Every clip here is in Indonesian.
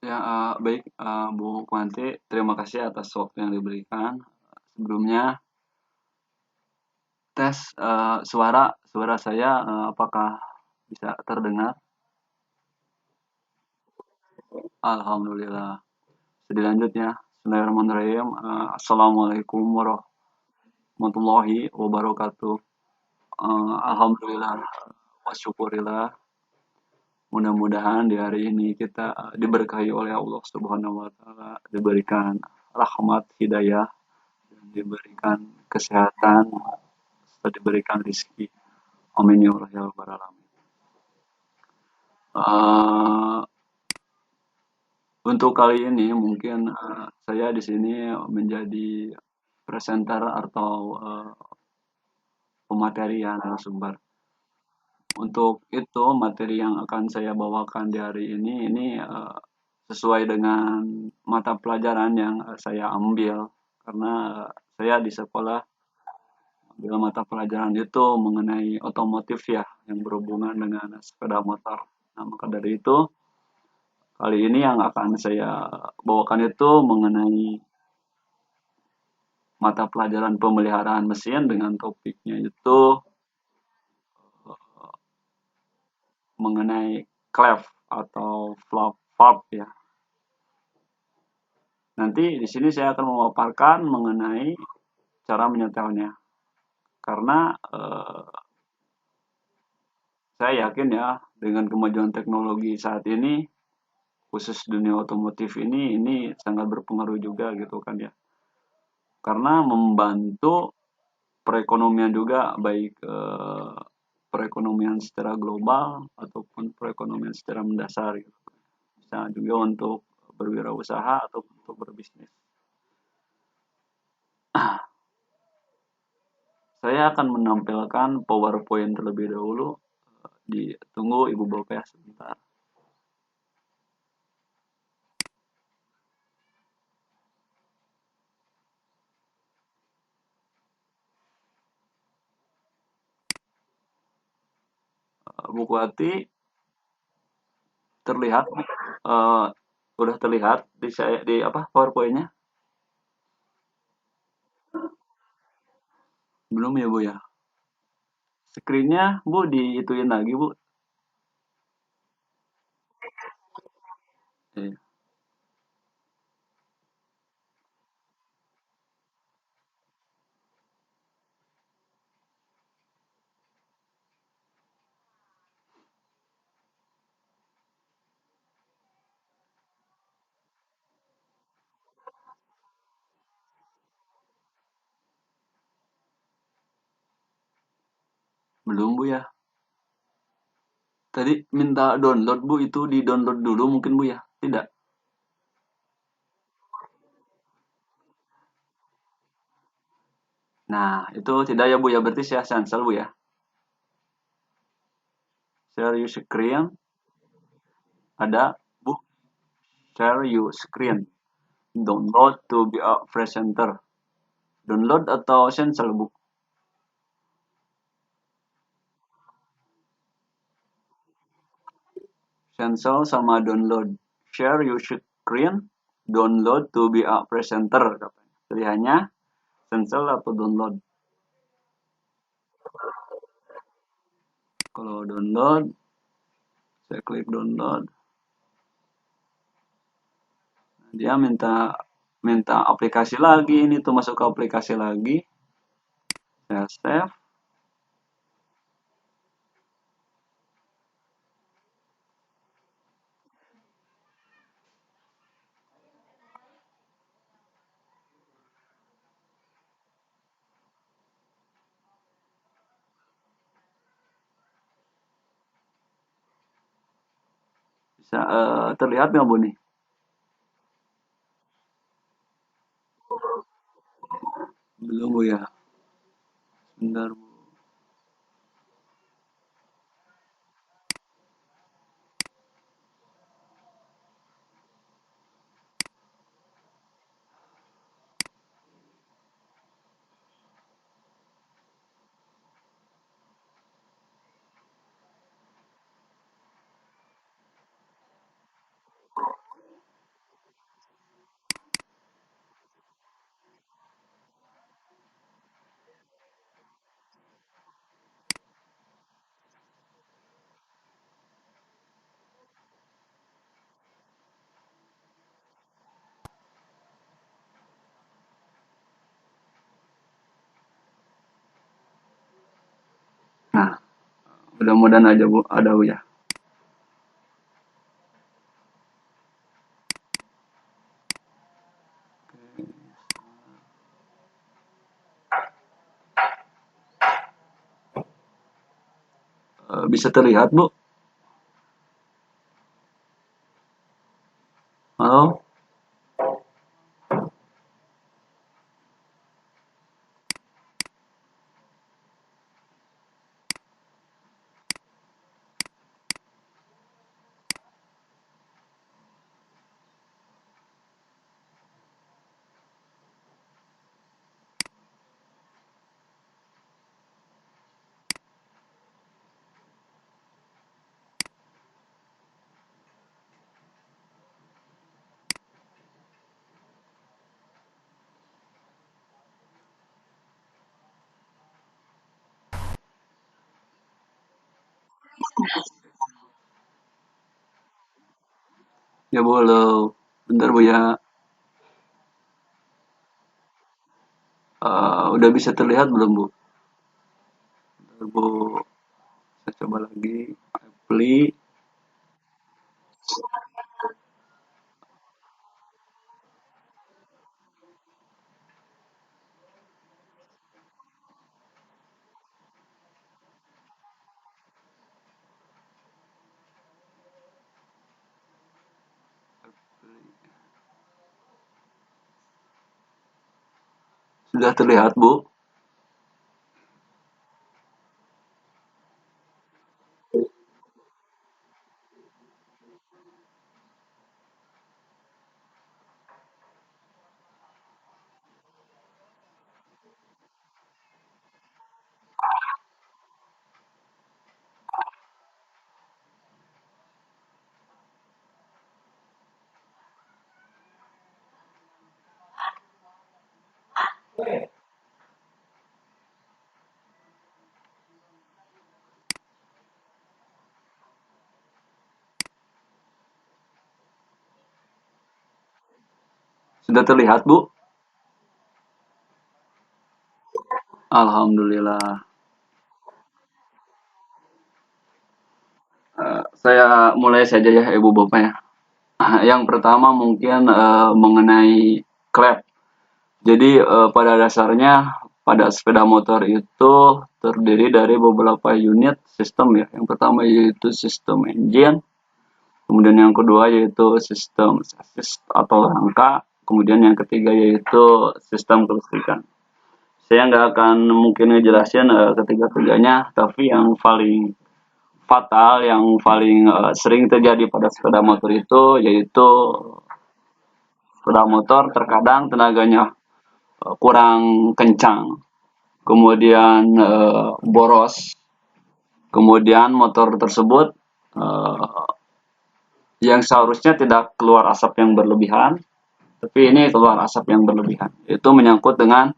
Ya, baik, Bu Kwanti, terima kasih atas waktu yang diberikan. Sebelumnya, tes suara suara saya apakah bisa terdengar? Alhamdulillah. Selanjutnya, Bismillahirrahmanirrahim. Assalamualaikum warahmatullahi wabarakatuh. Alhamdulillah, wa syukurillah. Mudah-mudahan di hari ini kita diberkahi oleh Allah Subhanahu wa taala, diberikan rahmat, hidayah, dan diberikan kesehatan, serta diberikan rezeki. Amin ya Allah ya rabbal alamin. Eh, untuk kali ini mungkin saya di sini menjadi presenter atau pemateri ya narasumber. Untuk itu materi yang akan saya bawakan di hari ini sesuai dengan mata pelajaran yang saya ambil karena saya di sekolah ambil mata pelajaran itu mengenai otomotif ya yang berhubungan dengan sepeda motor. Nah, maka dari itu kali ini yang akan saya bawakan itu mengenai mata pelajaran pemeliharaan mesin dengan topiknya itu mengenai clef atau valve ya. Nanti di sini saya akan memaparkan mengenai cara menyetelnya. Karena saya yakin ya dengan kemajuan teknologi saat ini khusus dunia otomotif ini sangat berpengaruh juga gitu kan ya. Karena membantu perekonomian juga baik perekonomian secara global ataupun perekonomian secara mendasar gitu. Bisa juga untuk berwirausaha atau untuk berbisnis. Saya akan menampilkan PowerPoint terlebih dahulu. Ditunggu Ibu Bapak ya sebentar. Bu Kuati terlihat uh, udah terlihat di saya di apa PowerPoint-nya? Belum ya Bu ya. Screen-nya Bu diituin lagi Bu. Eh, belum Bu ya. Tadi minta download Bu itu di download dulu mungkin Bu ya. Tidak. Nah, itu tidak ya Bu ya. Berarti saya cancel Bu ya. Share your screen. Ada Bu. Share your screen. Download to be a presenter. Download atau cancel Bu? Cancel sama download. Share your screen. download to be a presenter katanya. Pilihannya cancel atau download. Kalau download, saya klik download. Dia minta minta aplikasi lagi, ini tuh masuk ke aplikasi lagi. Saya save. Bisa terlihat nggak Bu nih? Belum Bu ya. Bentar Bu. Nah, mudah-mudahan aja Bu, ada Bu ya. Bisa terlihat Bu? Halo? Ya Bu, halo. Bentar Bu ya. Udah bisa terlihat belum Bu? Bentar Bu, saya coba lagi. Apply. Sudah terlihat Bu? Sudah terlihat Bu? Alhamdulillah. Saya mulai saja ya Ibu Bapak ya. Yang pertama mungkin mengenai klep. Jadi pada dasarnya pada sepeda motor itu terdiri dari beberapa unit sistem ya. Yang pertama yaitu sistem engine, kemudian yang kedua yaitu sistem chassis atau rangka, kemudian yang ketiga yaitu sistem kelistrikan. Saya nggak akan mungkin ngejelasin ketiga-tiganya, tapi yang paling fatal, yang paling sering terjadi pada sepeda motor itu yaitu sepeda motor terkadang tenaganya kurang kencang, kemudian boros, kemudian motor tersebut yang seharusnya tidak keluar asap yang berlebihan, tapi ini keluar asap yang berlebihan. Itu menyangkut dengan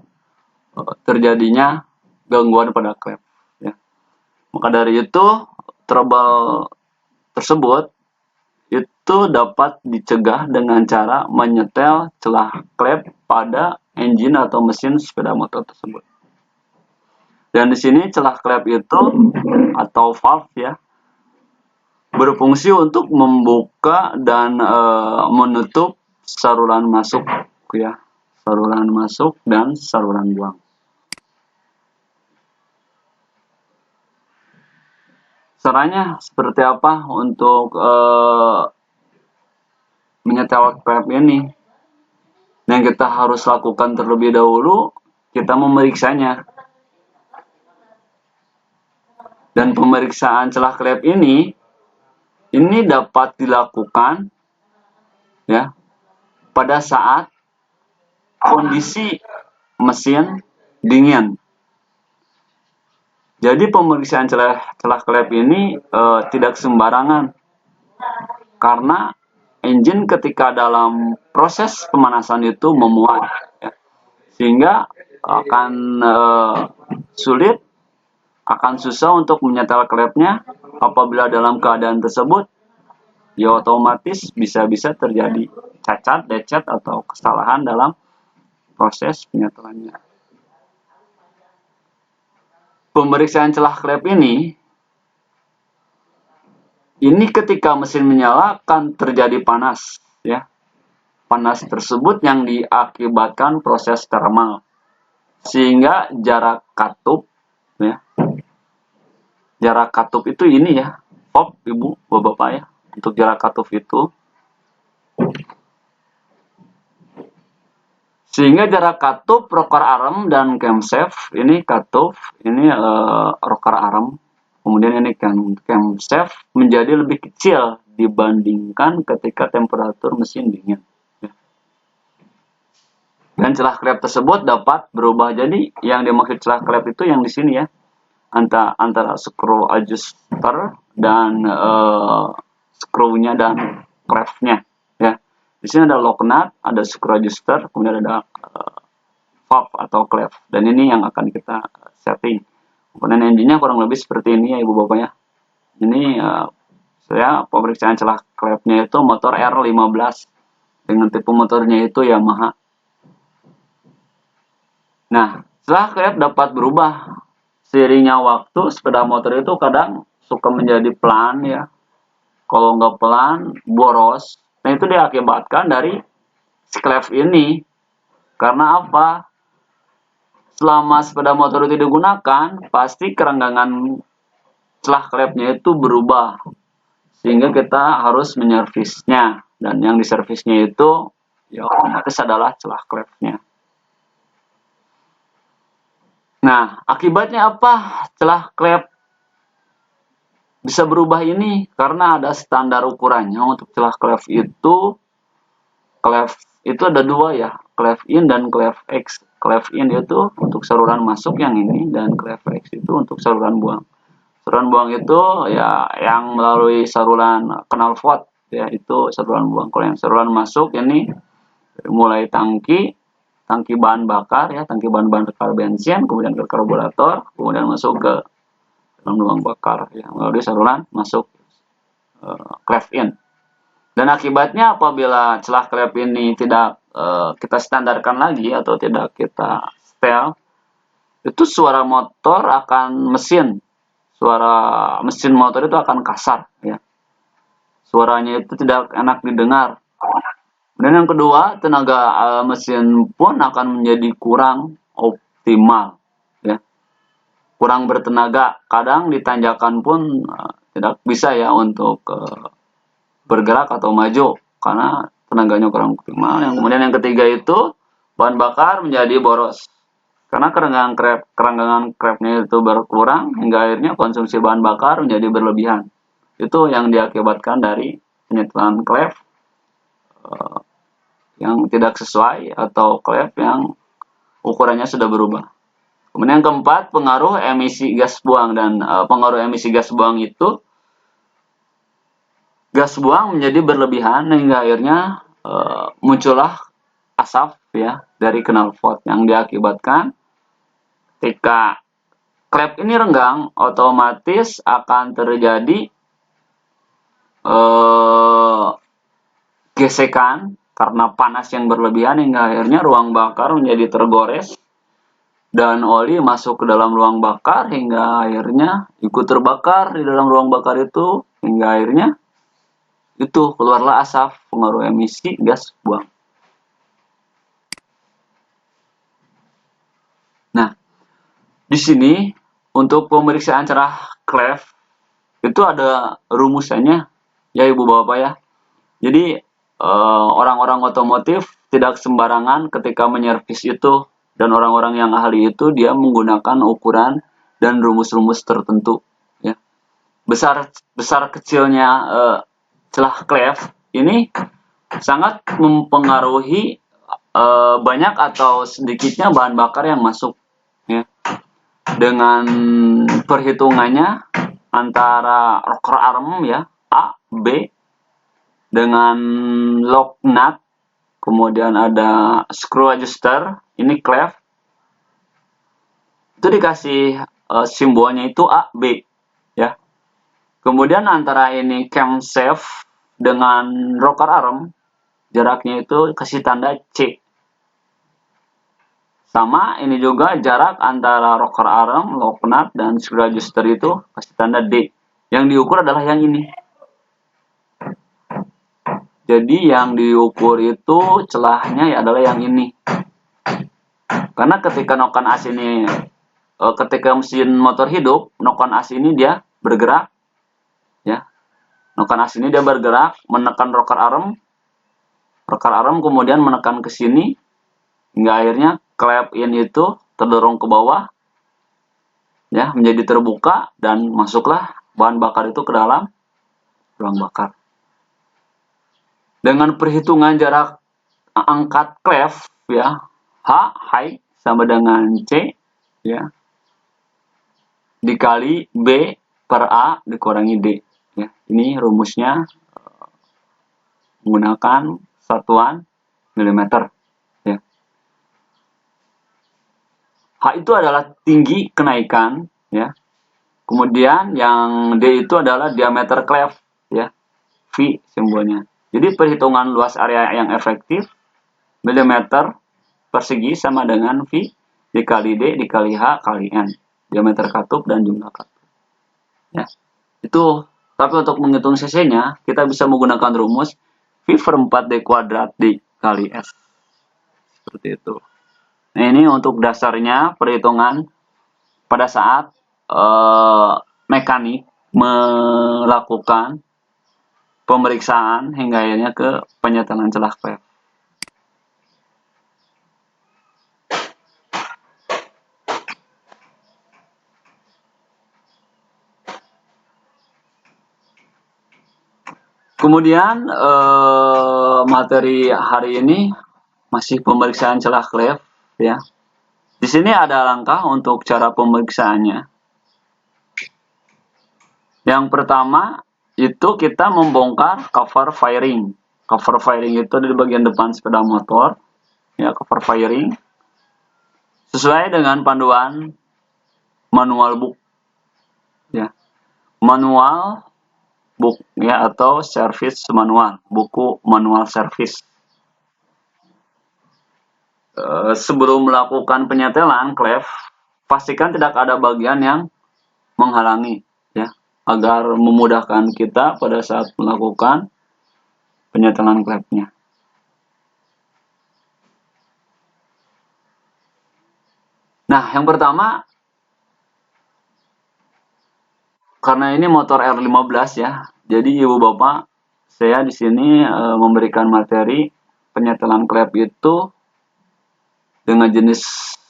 terjadinya gangguan pada klep. Ya. Maka dari itu, trouble tersebut itu dapat dicegah dengan cara menyetel celah klep pada engine atau mesin sepeda motor tersebut. Dan di sini celah klep itu atau valve ya berfungsi untuk membuka dan menutup saluran masuk ya, saluran masuk dan saluran buang. Caranya seperti apa untuk menyetel klep ini? Yang kita harus lakukan terlebih dahulu, kita memeriksanya. Dan pemeriksaan celah klep ini dapat dilakukan ya pada saat kondisi mesin dingin. Jadi pemeriksaan celah klep ini tidak sembarangan karena engine ketika dalam proses pemanasan itu memuat, ya. Sehingga akan sulit, akan susah untuk menyetel klepnya. Apabila dalam keadaan tersebut, ya otomatis bisa-bisa terjadi cacat, lecet atau kesalahan dalam proses penyetelannya. Pemeriksaan celah klep ini ketika mesin menyala akan terjadi panas, ya. Panas tersebut yang diakibatkan proses termal, sehingga jarak katup, ya. Jarak katup itu ini ya, pop, ibu, bapak ya, untuk jarak katup itu. Sehingga jarak katup, rocker arm, dan camshaft, ini katup, ini rocker arm, kemudian ini camshaft menjadi lebih kecil dibandingkan ketika temperatur mesin dingin. Dan celah klep tersebut dapat berubah. Jadi yang dimaksud celah klep itu yang di sini ya, antara screw adjuster dan screw-nya dan clef-nya. Ya. Di sini ada lock nut, ada screw adjuster, kemudian ada valve atau clef. Dan ini yang akan kita setting. Kemudian engine-nya kurang lebih seperti ini ya ibu bapak ya. Ini saya pemeriksaan celah klepnya itu motor R15 dengan tipe motornya itu Yamaha. Nah, celah klep dapat berubah seiringnya waktu. Sepeda motor itu kadang suka menjadi pelan ya. Kalau nggak pelan, boros. Nah, itu diakibatkan dari klep ini. Karena apa? Selama sepeda motor itu digunakan, pasti kerenggangan celah klepnya itu berubah. Sehingga kita harus menyervisnya. Dan yang diservisnya itu ya otomatis adalah celah klepnya. Nah, akibatnya apa? Celah klep bisa berubah ini karena ada standar ukurannya untuk celah klep itu. Klep itu ada dua ya, klep in dan klep X. Klep in itu untuk saluran masuk yang ini, dan klep X itu untuk saluran buang. Saluran buang itu ya yang melalui saluran knalpot ya, itu saluran buang. Kalau yang saluran masuk ini mulai tangki bahan bakar ya, tangki bahan bakar bensin, kemudian ke karburator, kemudian masuk ke dalam lubang bakar ya, melalui saluran masuk klep in. Dan akibatnya apabila celah klep ini tidak kita standarkan lagi atau tidak kita setel, itu suara motor akan suara mesin motor itu akan kasar ya. Suaranya itu tidak enak didengar. Dan yang kedua, tenaga mesin pun akan menjadi kurang optimal, ya. Kurang bertenaga. Kadang di tanjakan pun tidak bisa ya untuk bergerak atau maju karena tenaganya kurang optimal. Yang kemudian yang ketiga itu bahan bakar menjadi boros karena kerenggangan krepnya itu berkurang hingga akhirnya konsumsi bahan bakar menjadi berlebihan. Itu yang diakibatkan dari penyetelan klep yang tidak sesuai atau klep yang ukurannya sudah berubah. Kemudian yang keempat, pengaruh emisi gas buang. Dan pengaruh emisi gas buang itu, gas buang menjadi berlebihan hingga akhirnya muncullah asap ya dari knalpot yang diakibatkan ketika klep ini renggang, otomatis akan terjadi gesekan karena panas yang berlebihan hingga akhirnya ruang bakar menjadi tergores dan oli masuk ke dalam ruang bakar hingga akhirnya ikut terbakar di dalam ruang bakar itu hingga akhirnya itu keluarlah asap pengaruh emisi gas buang. Nah, di sini untuk pemeriksaan cerah klep itu ada rumusannya ya Ibu Bapak ya. Jadi orang-orang otomotif tidak sembarangan ketika menyervis itu dan orang-orang yang ahli itu dia menggunakan ukuran dan rumus-rumus tertentu ya. Besar kecilnya celah klep ini sangat mempengaruhi banyak atau sedikitnya bahan bakar yang masuk ya. Dengan perhitungannya antara rocker arm ya A, B dengan lock nut, kemudian ada screw adjuster, ini klep. Itu dikasih simbolnya itu A, B ya. Kemudian antara ini camshaft dengan rocker arm jaraknya itu kasih tanda C. Sama ini juga jarak antara rocker arm, lock nut dan screw adjuster itu kasih tanda D. Yang diukur adalah yang ini. Jadi yang diukur itu celahnya ya adalah yang ini. Karena ketika noken as ini, ketika mesin motor hidup, noken as ini dia bergerak, ya. Noken as ini dia bergerak, menekan rocker arm kemudian menekan ke sini, hingga akhirnya klep in itu terdorong ke bawah, ya, menjadi terbuka dan masuklah bahan bakar itu ke dalam ruang bakar. Dengan perhitungan jarak angkat klep ya, H high sama dengan C ya dikali B per A dikurangi D ya. Ini rumusnya menggunakan satuan milimeter ya. H itu adalah tinggi kenaikan ya. Kemudian yang D itu adalah diameter klep ya. V simbolnya. Jadi perhitungan luas area yang efektif milimeter persegi sama dengan V dikali D dikali H kali N. Diameter katup dan jumlah katup. Ya. Itu, tapi untuk menghitung cc-nya, kita bisa menggunakan rumus V per 4D kuadrat dikali S. Seperti itu. Nah, ini untuk dasarnya perhitungan pada saat mekanik melakukan pemeriksaan hingga akhirnya ke penyetelan celah klep. Kemudian materi hari ini masih pemeriksaan celah klep ya. Di sini ada langkah untuk cara pemeriksaannya. Yang pertama itu kita membongkar cover fairing. Cover fairing itu di bagian depan sepeda motor. Ya, cover fairing. Sesuai dengan panduan manual book. Ya. Manual book ya atau service manual, buku manual service. Sebelum melakukan penyetelan klep, pastikan tidak ada bagian yang menghalangi ya, agar memudahkan kita pada saat melakukan penyetelan klepnya. Nah, yang pertama, karena ini motor R15 ya, jadi Ibu Bapak, saya di sini memberikan materi penyetelan klep itu dengan jenis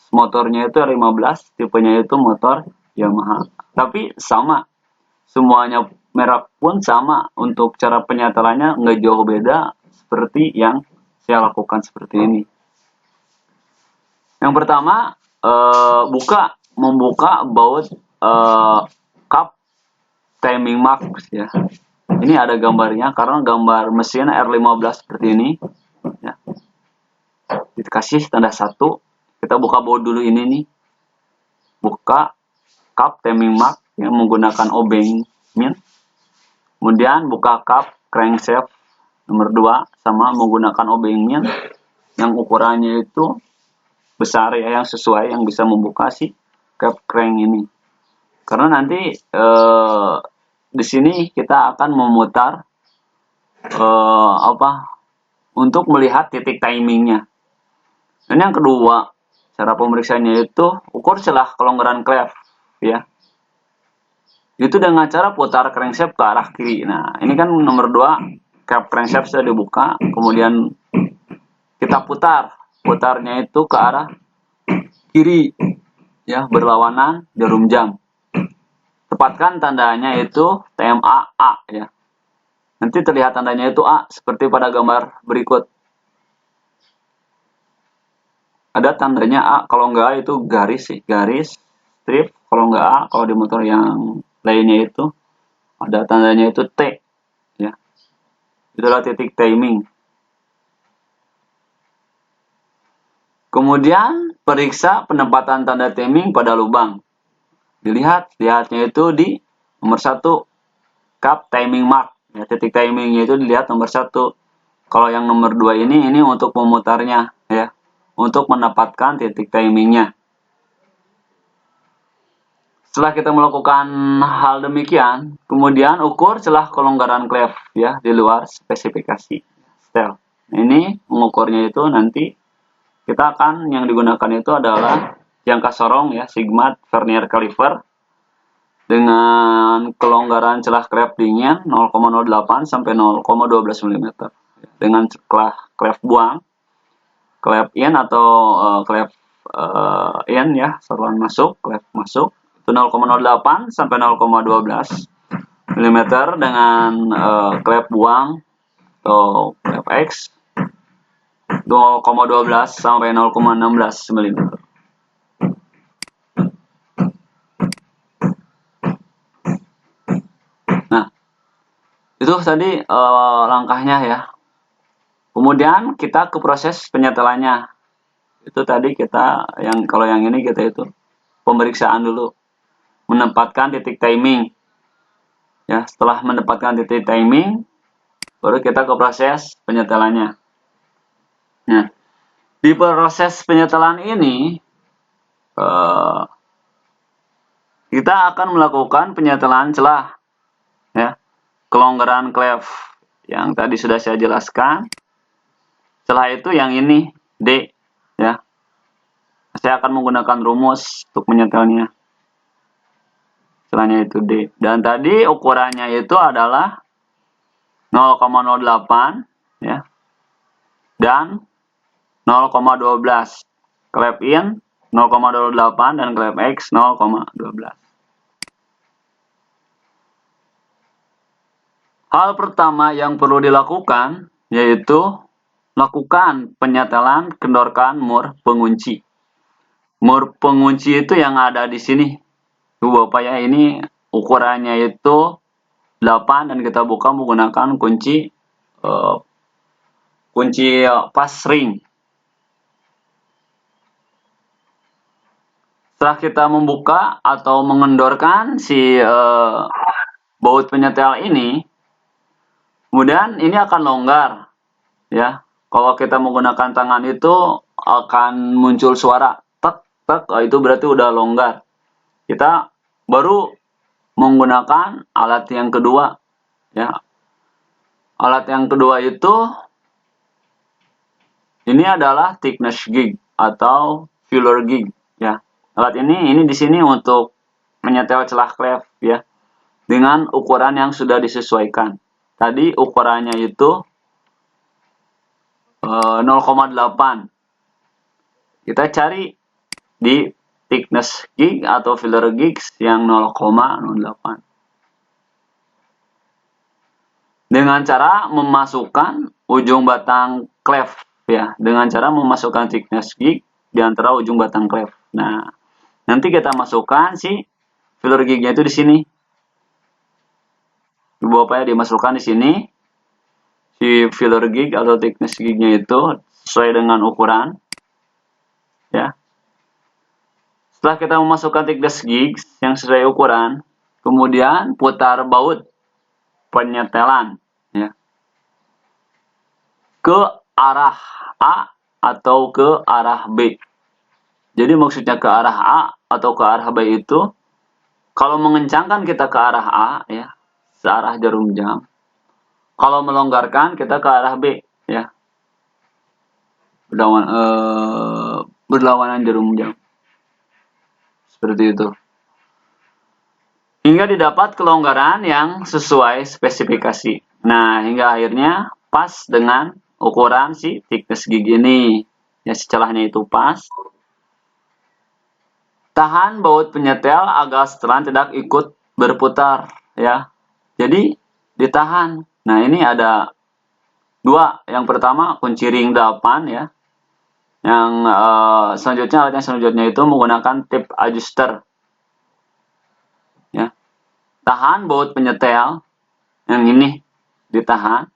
motornya itu R15, tipenya itu motor Yamaha. Tapi sama, semuanya merek pun sama, untuk cara penyetelannya nggak jauh beda seperti yang saya lakukan seperti ini. Yang pertama, membuka baut cup timing mark ya. Ini ada gambarnya karena gambar mesin R15 seperti ini ya. dikasih tanda 1. Kita buka baut dulu ini nih. Buka cup timing mark yang menggunakan obeng min. Kemudian buka cup crankshaft nomor 2 sama menggunakan obeng min yang ukurannya itu besar ya, yang sesuai, yang bisa membuka si cap crank ini. Karena nanti di sini kita akan memutar untuk melihat titik timingnya. Dan yang kedua, cara pemeriksaannya itu ukur celah kelonggaran klep ya. Itu dengan cara putar crankshaft ke arah kiri. Nah, ini kan nomor 2, cap crankshaft sudah dibuka, kemudian kita putarnya itu ke arah kiri ya, berlawanan jarum jam. Tepatkan tandanya itu TMA A ya. Nanti terlihat tandanya itu A seperti pada gambar berikut. Ada tandanya A, kalau enggak A itu garis sih, garis strip. Kalau enggak A, kalau di motor yang lainnya itu ada tandanya itu T ya. Itulah titik timing. Kemudian periksa penempatan tanda timing pada lubang. Lihatnya itu di nomor 1 cup timing mark ya, titik timingnya itu dilihat nomor 1. Kalau yang nomor 2 ini untuk memutarnya ya, untuk mendapatkan titik timingnya. Setelah kita melakukan hal demikian, kemudian ukur celah kelonggaran klep ya di luar spesifikasi setel. Ini mengukurnya itu nanti kita akan yang digunakan itu adalah jangka sorong ya, Sigma vernier caliper dengan kelonggaran celah klep dingin 0,08 sampai 0,12 mm. Dengan celah klep buang, klep in atau klep in ya, saluran masuk, klep masuk itu 0,08 sampai 0,12 mm dengan klep buang atau klep X 0,12 sampai 0,16 mm. Nah, itu tadi langkahnya ya. Kemudian kita ke proses penyetelannya. Itu tadi kita kalau yang ini kita itu pemeriksaan dulu. Menempatkan titik timing. Ya, setelah mendapatkan titik timing, baru kita ke proses penyetelannya. Nah, di proses penyetelan ini kita akan melakukan penyetelan celah ya, kelonggaran klep yang tadi sudah saya jelaskan. Celah itu yang ini D ya. Saya akan menggunakan rumus untuk menyetelnya. Celahnya itu D. Dan tadi ukurannya itu adalah 0,08 ya. Dan 0,12. Klep in 0,28 dan klep X 0,12. Hal pertama yang perlu dilakukan yaitu lakukan penyetelan kendorkan mur pengunci. Mur pengunci itu yang ada di sini. Bapak ya, ini ukurannya itu 8 dan kita buka menggunakan kunci pas ring. Setelah kita membuka atau mengendorkan si baut penyetel ini, kemudian ini akan longgar ya. Kalau kita menggunakan tangan itu akan muncul suara tek tek, itu berarti udah longgar. Kita baru menggunakan alat yang kedua ya. Alat yang kedua itu ini adalah thickness gauge atau filler gauge ya. Alat ini di sini untuk menyetel celah klep ya, dengan ukuran yang sudah disesuaikan. Tadi ukurannya itu 0,8. Kita cari di thickness gauge atau filler gauge yang 0,08. Dengan cara memasukkan ujung batang klep ya, dengan cara memasukkan thickness gauge di antara ujung batang klep. Nah, nanti kita masukkan si filler gauge-nya itu di sini. Bapak ya, dimasukkan di sini si filler gauge atau thickness gauge-nya itu sesuai dengan ukuran Setelah kita memasukkan thickness gig yang sesuai ukuran, kemudian putar baut penyetelan ya, ke arah A atau ke arah B. Jadi maksudnya ke arah A atau ke arah B itu, kalau mengencangkan kita ke arah A ya, searah jarum jam. Kalau melonggarkan kita ke arah B ya, berlawanan jarum jam. Seperti itu. Hingga didapat kelonggaran yang sesuai spesifikasi. Nah, hingga akhirnya pas dengan ukuran si thickness gig ini. Ya, setelahnya itu pas. Tahan baut penyetel agar setelan tidak ikut berputar ya. Jadi ditahan. Nah, ini ada dua. Yang pertama kunci ring 8 ya. Yang selanjutnya alat yang selanjutnya itu menggunakan tip adjuster. Ya. Tahan baut penyetel yang ini ditahan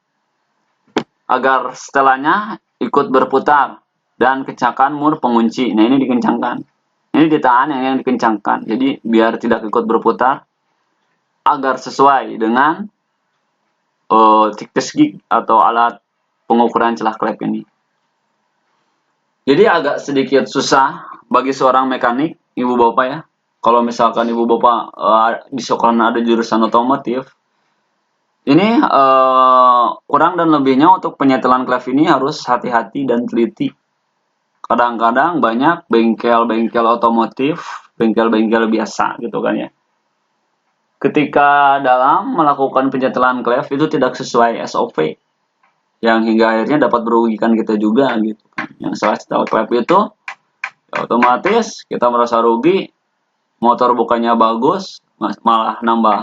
agar setelahnya ikut berputar dan kencangkan mur pengunci. Nah, ini dikencangkan. Ini ditahan yang dikencangkan. Jadi biar tidak ikut berputar agar sesuai dengan thickness gig atau alat pengukuran celah klep ini. Jadi agak sedikit susah bagi seorang mekanik, ibu bapak ya. Kalau misalkan ibu bapak di sekolah ada jurusan otomotif, ini kurang dan lebihnya untuk penyetelan klep ini harus hati-hati dan teliti. Kadang-kadang banyak bengkel-bengkel otomotif, bengkel-bengkel biasa gitu kan ya. Ketika dalam melakukan penyetelan klep itu tidak sesuai SOP, yang hingga akhirnya dapat merugikan kita juga gitu kan. Yang salah setel klep itu ya otomatis kita merasa rugi, motor bukannya bagus, malah nambah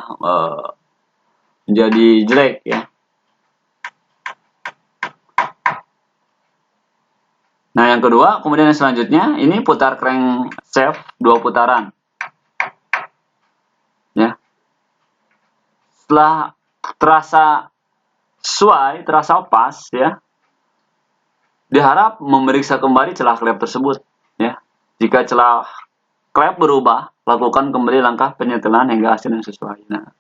menjadi jelek ya. Nah, yang kedua, kemudian yang selanjutnya, ini putar crankshaft 2 putaran. Ya. Setelah terasa sesuai, terasa pas, ya, diharap memeriksa kembali celah klep tersebut. Ya. Jika celah klep berubah, lakukan kembali langkah penyetelan hingga hasil yang sesuai. Nah,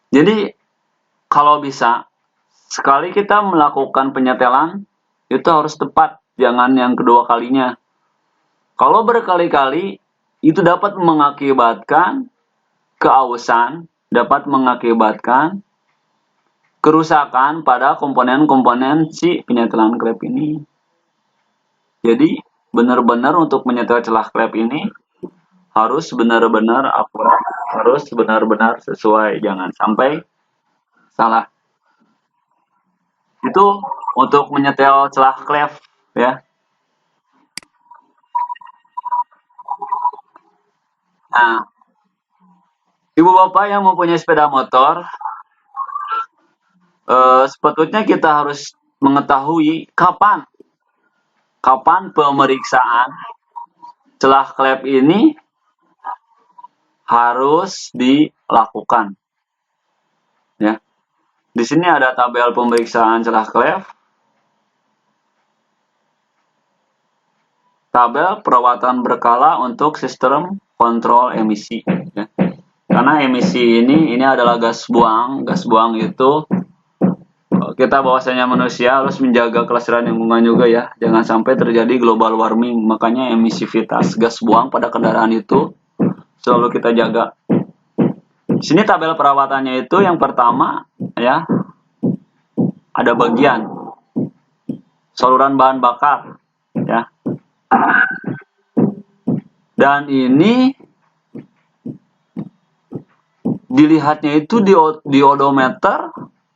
jadi, kalau bisa, sekali kita melakukan penyetelan, itu harus tepat. Jangan yang kedua kalinya. Kalau berkali-kali, itu dapat mengakibatkan keausan, dapat mengakibatkan kerusakan pada komponen-komponen si penyetelan klep ini. Jadi, benar-benar untuk menyetel celah klep ini harus benar-benar akurat, harus benar-benar sesuai, jangan sampai salah. Itu untuk menyetel celah klep ya. Nah, ibu bapak yang mempunyai sepeda motor, sepatutnya kita harus mengetahui kapan pemeriksaan celah klep ini harus dilakukan. Ya, di sini ada tabel pemeriksaan celah klep, tabel perawatan berkala untuk sistem kontrol emisi. Ya. Karena emisi ini adalah gas buang. Gas buang itu kita bahwasanya manusia harus menjaga kelestarian lingkungan juga ya. Jangan sampai terjadi global warming. Makanya emisivitas gas buang pada kendaraan itu selalu kita jaga. Di sini tabel perawatannya itu yang pertama ya, ada bagian saluran bahan bakar ya. Dan ini dilihatnya itu di odometer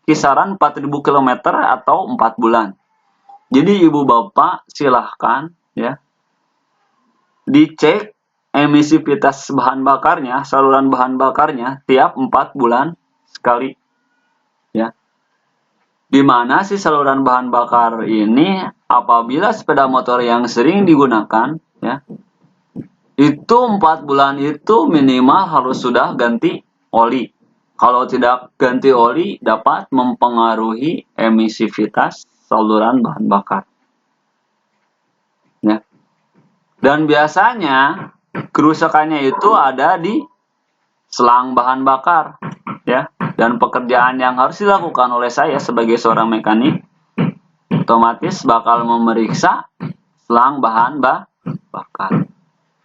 kisaran 4000 km atau 4 bulan. Jadi ibu bapak silahkan ya dicek emisivitas bahan bakarnya, saluran bahan bakarnya tiap 4 bulan sekali. Ya. Di mana si saluran bahan bakar ini apabila sepeda motor yang sering digunakan ya, itu 4 bulan itu minimal harus sudah ganti oli. Kalau tidak ganti oli dapat mempengaruhi emisivitas saluran bahan bakar. Ya. Dan biasanya kerusakannya itu ada di selang bahan bakar, ya. Dan pekerjaan yang harus dilakukan oleh saya sebagai seorang mekanik otomatis bakal memeriksa selang bahan bakar.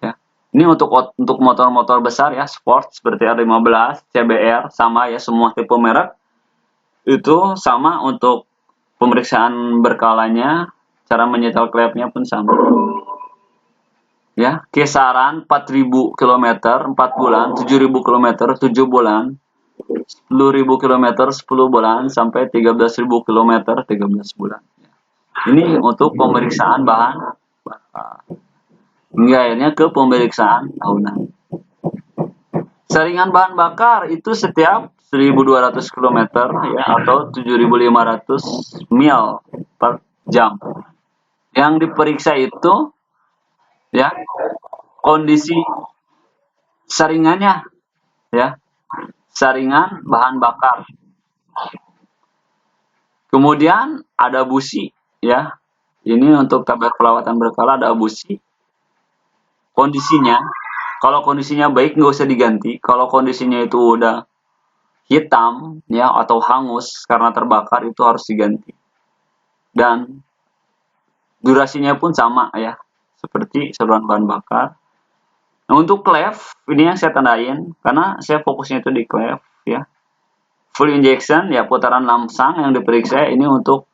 Ya. Ini untuk motor-motor besar ya, sport seperti R15, CBR, sama ya semua tipe merek itu sama untuk pemeriksaan berkalanya, cara menyetel klepnya pun sama. Ya, kisaran 4.000 km 4 bulan, 7.000 km 7 bulan, 10.000 km 10 bulan, sampai 13.000 km 13 bulan. Ini untuk pemeriksaan bahan bakar. Hingga akhirnya ke pemeriksaan tahunan. Saringan bahan bakar itu setiap 1.200 km ya, atau 7.500 mil per jam. Yang diperiksa itu ya kondisi saringannya, ya, saringan bahan bakar. Kemudian ada busi, ya. Ini untuk tabel perawatan berkala ada busi. Kondisinya, kalau kondisinya baik nggak usah diganti. Kalau kondisinya itu udah hitam, ya, atau hangus karena terbakar, itu harus diganti. Dan durasinya pun sama, ya, seperti saluran bahan bakar. Nah, untuk klep, ini yang saya tandain, karena saya fokusnya itu di klep, ya. Full injection, ya, putaran langsang yang diperiksa ini untuk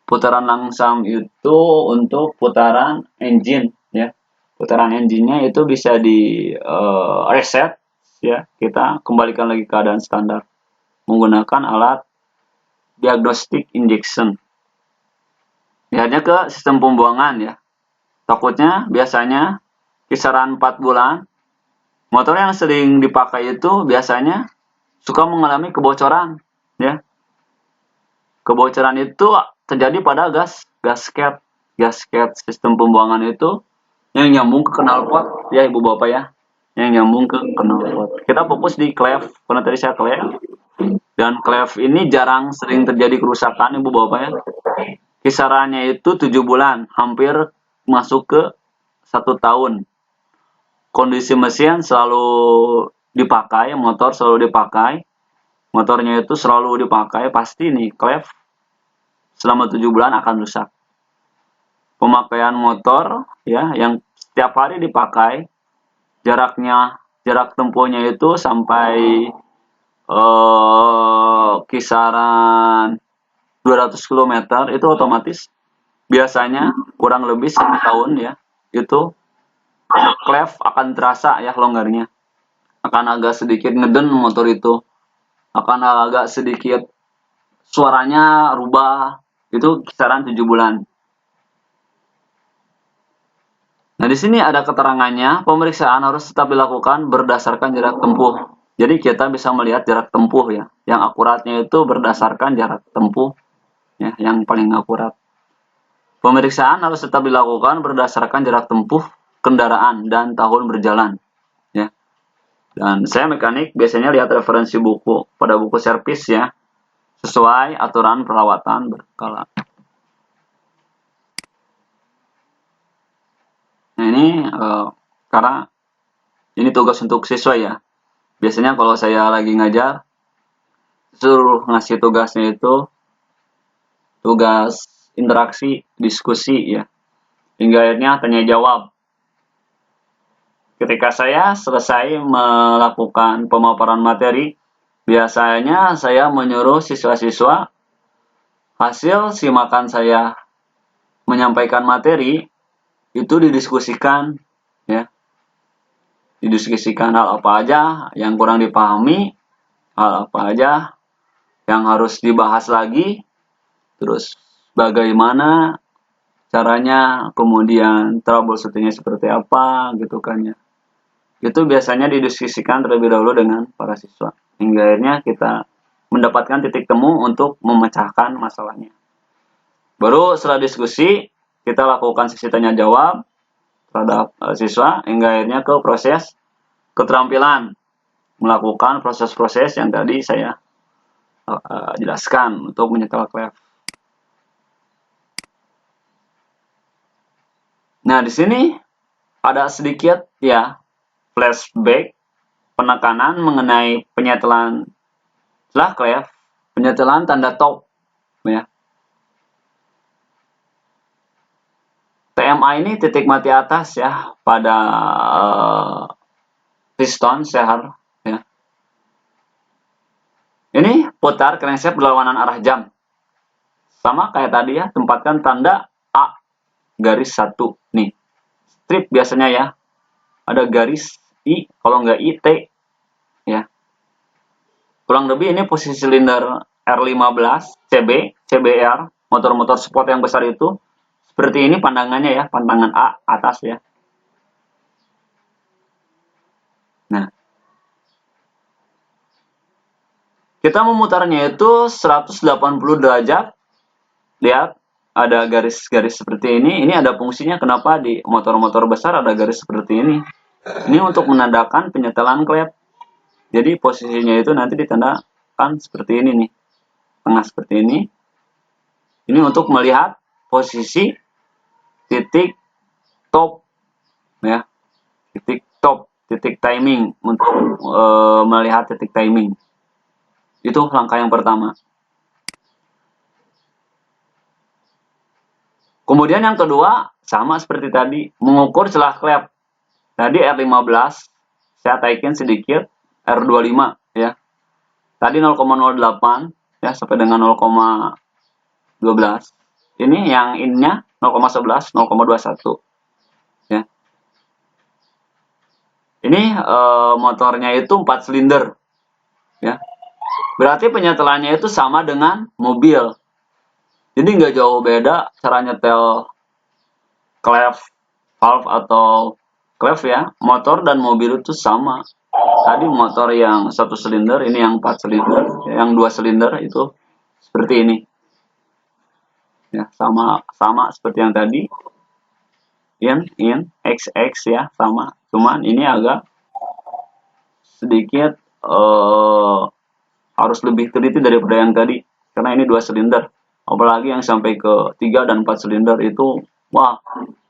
putaran langsang itu untuk putaran engine, ya. Putaran engine-nya itu bisa di reset, ya. Kita kembalikan lagi ke keadaan standar menggunakan alat diagnostic injection. Lihatnya ke sistem pembuangan, ya. Takutnya biasanya kisaran 4 bulan motor yang sering dipakai itu biasanya suka mengalami kebocoran, ya. Kebocoran itu terjadi pada gasket sistem pembuangan itu yang nyambung ke knalpot, ya, Ibu Bapak, ya. Yang nyambung ke knalpot. Kita fokus di klep, karena tadi saya klep. Dan klep ini jarang sering terjadi kerusakan, Ibu Bapak, ya. Kisarannya itu 7 bulan, hampir masuk ke 1 tahun. Kondisi mesin selalu dipakai, motor selalu dipakai, motornya itu selalu dipakai, pasti nih klep selama 7 bulan akan rusak. Pemakaian motor, ya, yang setiap hari dipakai, jarak tempuhnya itu sampai kisaran 200 km itu otomatis biasanya kurang lebih 1 tahun, ya, itu klep akan terasa, ya, longgarnya. Akan agak sedikit ngeden motor itu. Akan agak sedikit suaranya rubah. Itu kisaran 7 bulan. Nah, di sini ada keterangannya, pemeriksaan harus tetap dilakukan berdasarkan jarak tempuh. Jadi kita bisa melihat jarak tempuh, ya. Yang akuratnya itu berdasarkan jarak tempuh, ya, yang paling akurat. Pemeriksaan harus tetap dilakukan berdasarkan jarak tempuh kendaraan dan tahun berjalan, ya. Dan saya mekanik biasanya lihat referensi buku pada buku servis, ya, sesuai aturan perawatan berkala. Nah, ini karena ini tugas untuk siswa, ya. Biasanya kalau saya lagi ngajar, suruh ngasih tugasnya itu tugas interaksi, diskusi, ya. Hingga akhirnya tanya jawab. Ketika saya selesai melakukan pemaparan materi, biasanya saya menyuruh siswa-siswa hasil simakan saya menyampaikan materi itu didiskusikan, ya. Didiskusikan hal apa aja yang kurang dipahami, hal apa aja yang harus dibahas lagi, terus bagaimana caranya, kemudian troubleshooting-nya seperti apa, gitu kan, ya. Itu biasanya didiskusikan terlebih dahulu dengan para siswa. Hingga akhirnya kita mendapatkan titik temu untuk memecahkan masalahnya. Baru setelah diskusi, kita lakukan sesi tanya jawab terhadap siswa, hingga akhirnya ke proses keterampilan, melakukan proses-proses yang tadi saya jelaskan untuk menyetel klep. Nah, di sini ada sedikit, ya, flashback, penekanan mengenai penyetelan celah clef, penyetelan tanda top, ya. TMA ini titik mati atas ya pada piston sehar, ya. Ini putar crankshaft berlawanan arah jam. Sama kayak tadi ya, tempatkan tanda A garis 1 nih. Strip biasanya ya. Ada garis I, kalau nggak I, T ya. Kurang lebih ini posisi silinder R15 CB, CBR, motor-motor sport yang besar itu. Seperti ini pandangannya ya, pandangan A atas ya. Nah, kita memutarnya itu 180 derajat. Lihat, ada garis-garis seperti ini. Ini ada fungsinya kenapa di motor-motor besar ada garis seperti ini. Ini untuk menandakan penyetelan klep. Jadi posisinya itu nanti ditandakan seperti ini nih. Tengah seperti ini. Ini untuk melihat posisi titik top ya. Titik top, titik timing untuk melihat titik timing. Itu langkah yang pertama. Kemudian yang kedua, sama seperti tadi, mengukur celah klep. Tadi R15, saya taikin sedikit, R25 ya. Tadi 0,08 ya sampai dengan 0,12. Ini yang innya 0,11, 0,21 ya. Ini motornya itu 4 silinder ya. Berarti penyetelannya itu sama dengan mobil. Jadi nggak jauh beda cara nyetel klep, valve atau klep ya. Motor dan mobil itu sama. Tadi motor yang 1 silinder, ini yang 4 silinder, yang 2 silinder itu seperti ini. Ya, sama seperti yang tadi. In, XX ya, sama. Cuman ini agak sedikit harus lebih teliti daripada yang tadi karena ini 2 silinder. Apalagi yang sampai ke 3 dan 4 silinder itu wah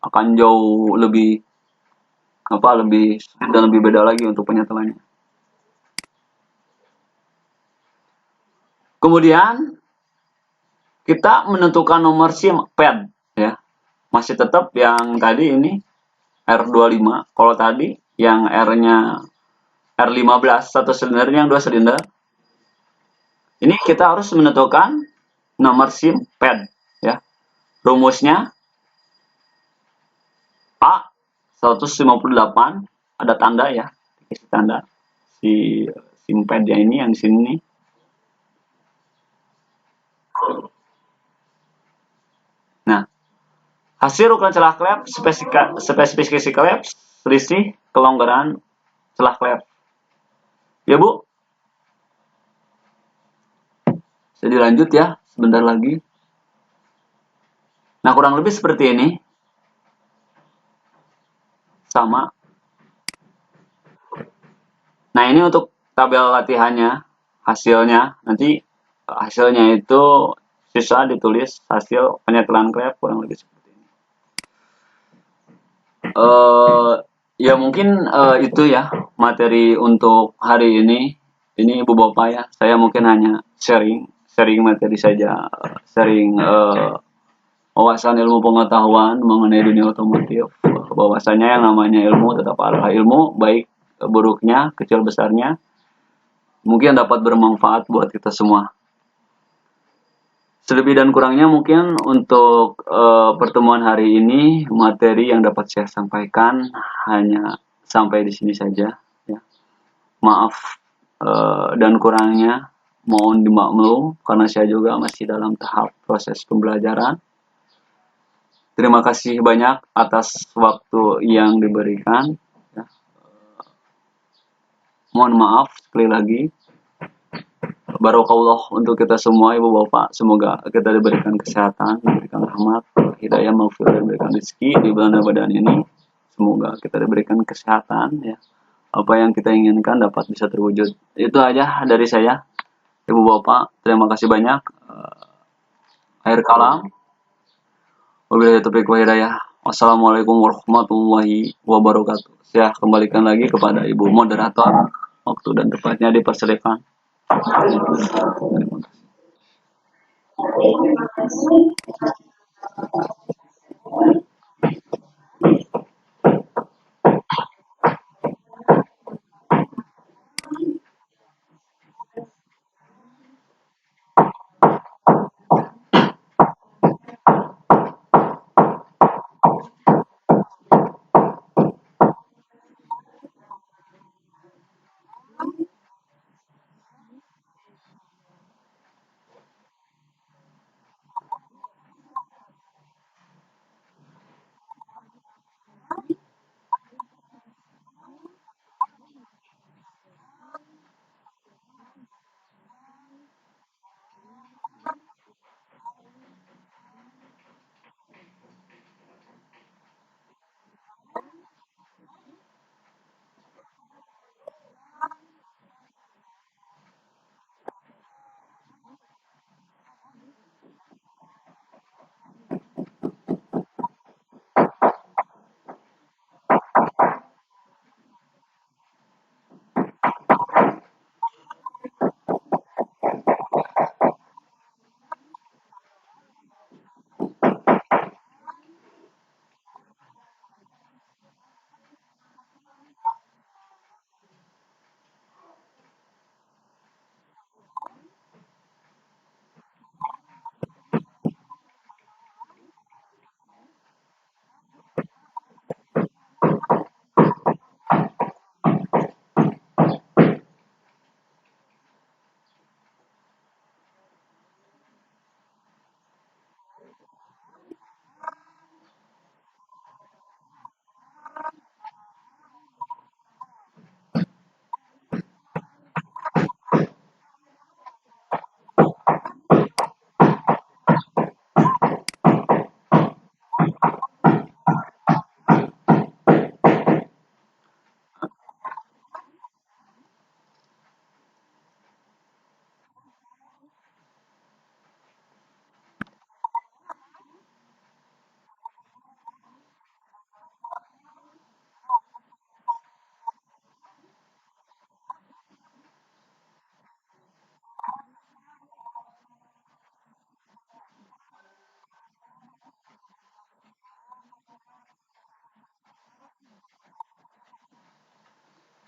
akan jauh lebih lebih sulit dan lebih beda lagi untuk penyetelannya. Kemudian kita menentukan nomor SIM pad ya. Masih tetap yang tadi ini R25. Kalau tadi yang R-nya R15 1 silinder, yang 2 silinder. Ini kita harus menentukan nomor SIM pad ya. Rumusnya A 158, ada tanda ya. Dikasih tanda si SIM pad-nya ini yang di sini nih. Nah, hasil ukuran celah klep, spesifikasi klep, selisih kelonggaran celah klep. Ya Bu, saya dilanjut ya, sebentar lagi. Nah, kurang lebih seperti ini. Sama. Nah, ini untuk tabel latihannya, hasilnya. Nanti hasilnya itu sisa ditulis hasil penyetelan klep kurang lebih seperti ini. Ya mungkin itu ya materi untuk hari ini. Ini Ibu Bapak ya, saya mungkin hanya sharing materi saja, sharing wawasan ilmu pengetahuan mengenai dunia otomotif. Bahwasanya yang namanya ilmu tetap adalah ilmu, baik buruknya, kecil besarnya, mungkin dapat bermanfaat buat kita semua. Selebih dan kurangnya mungkin untuk pertemuan hari ini materi yang dapat saya sampaikan hanya sampai di sini saja. Ya. Maaf dan kurangnya mohon dimaklum karena saya juga masih dalam tahap proses pembelajaran. Terima kasih banyak atas waktu yang diberikan. Ya. Mohon maaf sekali lagi. Barokallah untuk kita semua Ibu Bapak. Semoga kita diberikan kesehatan, diberikan rahmat, hidayah, maghfirah, diberikan rezeki di bulan Ramadan ini. Semoga kita diberikan kesehatan ya. Apa yang kita inginkan dapat bisa terwujud. Itu aja dari saya. Ibu Bapak, terima kasih banyak. Akhir kalam. Wabillahi taufiq wal hidayah. Wassalamualaikum warahmatullahi wabarakatuh. Saya kembalikan lagi kepada Ibu Moderator. Waktu dan tempatnya dipersilakan.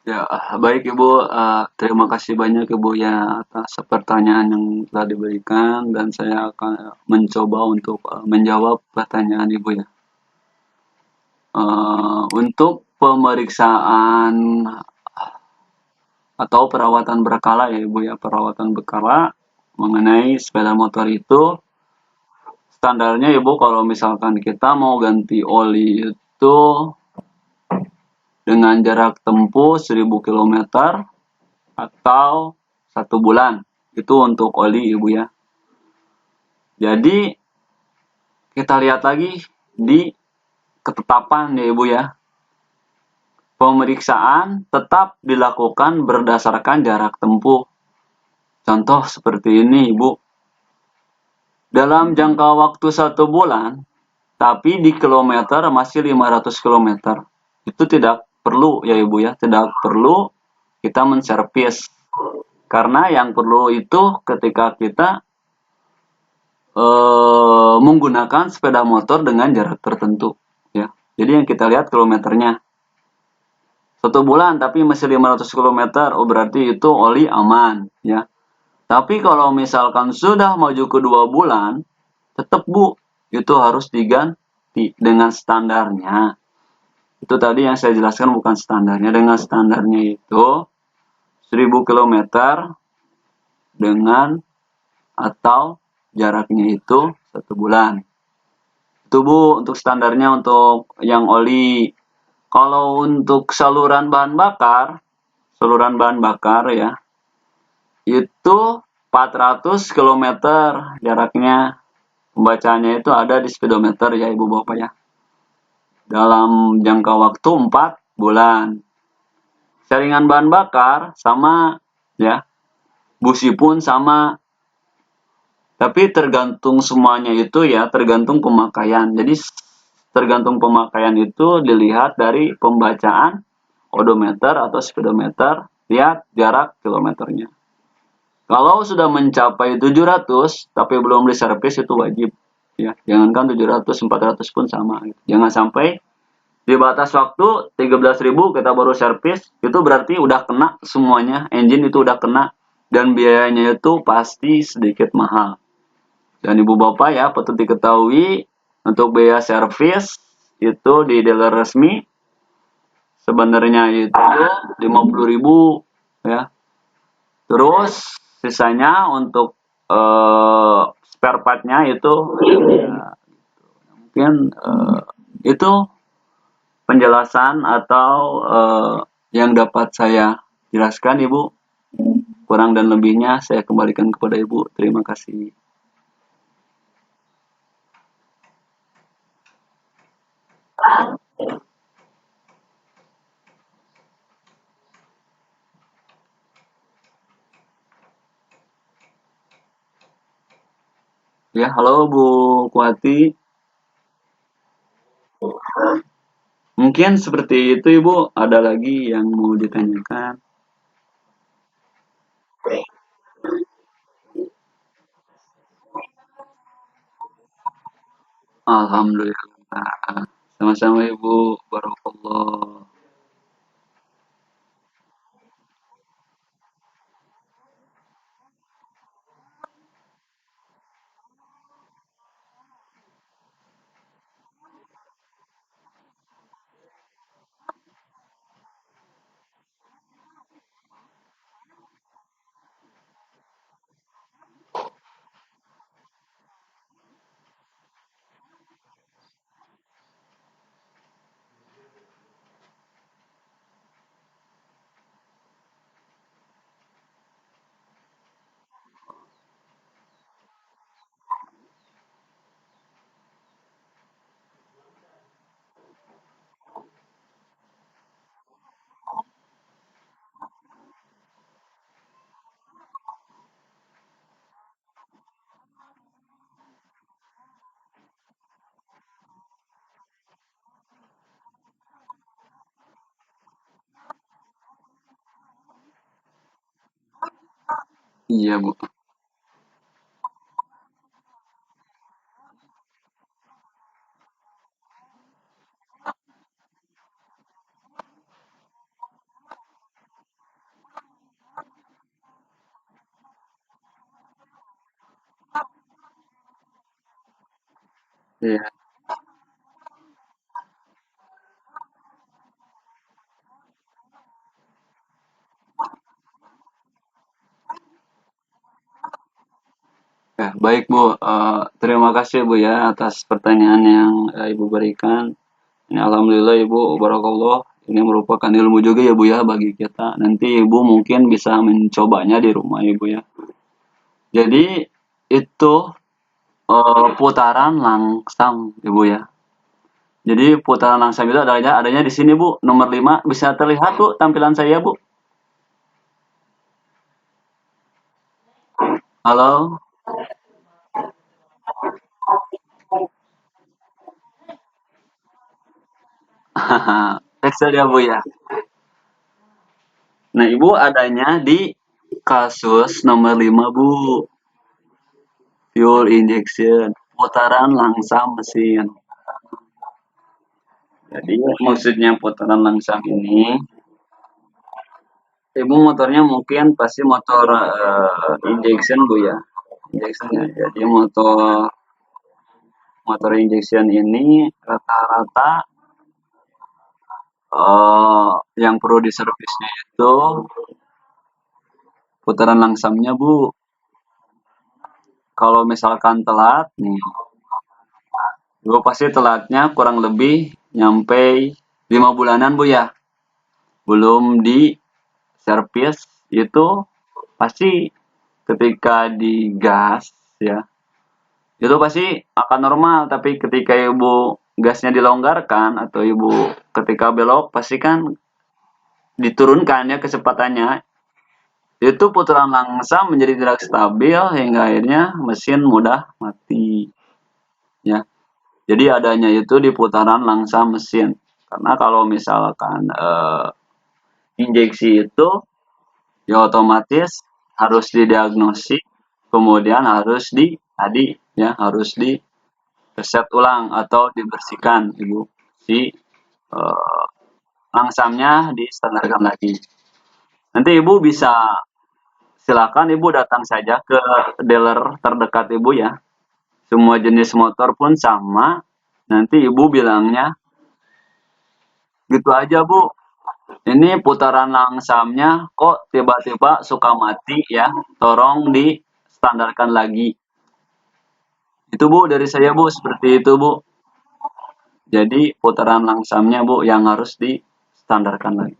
Ya, baik Ibu. Terima kasih banyak Ibu ya atas pertanyaan yang telah diberikan dan saya akan mencoba untuk menjawab pertanyaan Ibu ya. Untuk pemeriksaan atau perawatan berkala ya Ibu ya, perawatan berkala mengenai sepeda motor itu standarnya Ibu kalau misalkan kita mau ganti oli itu dengan jarak tempuh 1000 km atau 1 bulan. Itu untuk oli Ibu ya. Jadi kita lihat lagi di ketetapan ya Ibu ya. Pemeriksaan tetap dilakukan berdasarkan jarak tempuh. Contoh seperti ini Ibu. Dalam jangka waktu 1 bulan, tapi di kilometer masih 500 km. Itu tidak perlu ya Ibu ya, tidak perlu kita menservis. Karena yang perlu itu ketika kita menggunakan sepeda motor dengan jarak tertentu ya. Jadi yang kita lihat kilometernya. 1 bulan tapi masih 500 km, oh berarti itu oli aman ya. Tapi kalau misalkan sudah maju ke 2 bulan, tetap Bu, itu harus diganti dengan standarnya. Itu tadi yang saya jelaskan bukan standarnya. Dengan standarnya itu 1000 km dengan atau jaraknya itu 1 bulan. Itu Bu untuk standarnya untuk yang oli. Kalau untuk saluran bahan bakar ya, itu 400 km jaraknya. Pembacaannya itu ada di speedometer ya Ibu Bapak ya. Dalam jangka waktu 4 bulan. Saringan bahan bakar sama ya. Busi pun sama. Tapi tergantung semuanya itu ya, tergantung pemakaian. Jadi tergantung pemakaian itu dilihat dari pembacaan odometer atau speedometer, lihat jarak kilometernya. Kalau sudah mencapai 700 tapi belum diservis itu wajib ya. Jangankan 700, 400 pun sama gitu. Jangan sampai di batas waktu 13.000 kita baru servis, itu berarti udah kena semuanya, engine itu udah kena dan biayanya itu pasti sedikit mahal. Dan Ibu Bapak ya patut diketahui untuk biaya servis itu di dealer resmi sebenarnya itu 50.000 ya. Terus sisanya untuk spare partnya itu ya, mungkin itu penjelasan atau yang dapat saya jelaskan Ibu. Kurang dan lebihnya saya kembalikan kepada Ibu. Terima kasih. Ya, halo Bu Kuati. Mungkin seperti itu Ibu. Ada lagi yang mau ditanyakan? Alhamdulillah. Sama-sama Ibu. Barakallah. Iya Bu. Iya. Ya, baik Bu. Terima kasih Bu ya atas pertanyaan yang Ibu berikan. Ini alhamdulillah Ibu, barakallah. Ini merupakan ilmu juga ya Bu ya bagi kita. Nanti Ibu mungkin bisa mencobanya di rumah Ibu ya. Jadi itu putaran langsam Ibu ya. Jadi putaran langsam itu adanya di sini Bu, nomor 5 bisa terlihat Bu tampilan saya Bu. Halo. Excel ya Bu ya. Nah Ibu adanya di kasus nomor 5 Bu. Fuel injection, putaran langsam mesin. Jadi maksudnya putaran langsam ini, ibu motornya mungkin pasti motor injection Bu ya, injection ya. Jadi motor motor injection ini rata-rata yang perlu diservisnya itu putaran langsamnya Bu. Kalau misalkan telat nih, Ibu pasti telatnya kurang lebih nyampe 5 bulanan Bu ya. Belum di servis itu pasti ketika digas ya itu pasti akan normal, tapi ketika ibu gasnya dilonggarkan atau ibu ketika belok pasti kan diturunkan ya kecepatannya, itu putaran langsam menjadi tidak stabil hingga akhirnya mesin mudah mati ya. Jadi adanya itu di putaran langsam mesin. Karena kalau misalkan injeksi itu ya otomatis harus didiagnosis, kemudian harus harus di reset ulang atau dibersihkan Ibu si eh, langsamnya distandarkan lagi. Nanti Ibu bisa silakan Ibu datang saja ke dealer terdekat Ibu ya. Semua jenis motor pun sama. Nanti Ibu bilangnya gitu aja Bu. Ini putaran langsamnya kok tiba-tiba suka mati ya. Tolong distandarkan lagi. Itu Bu dari saya Bu seperti itu Bu. Jadi putaran langsamnya Bu yang harus distandarkan lagi.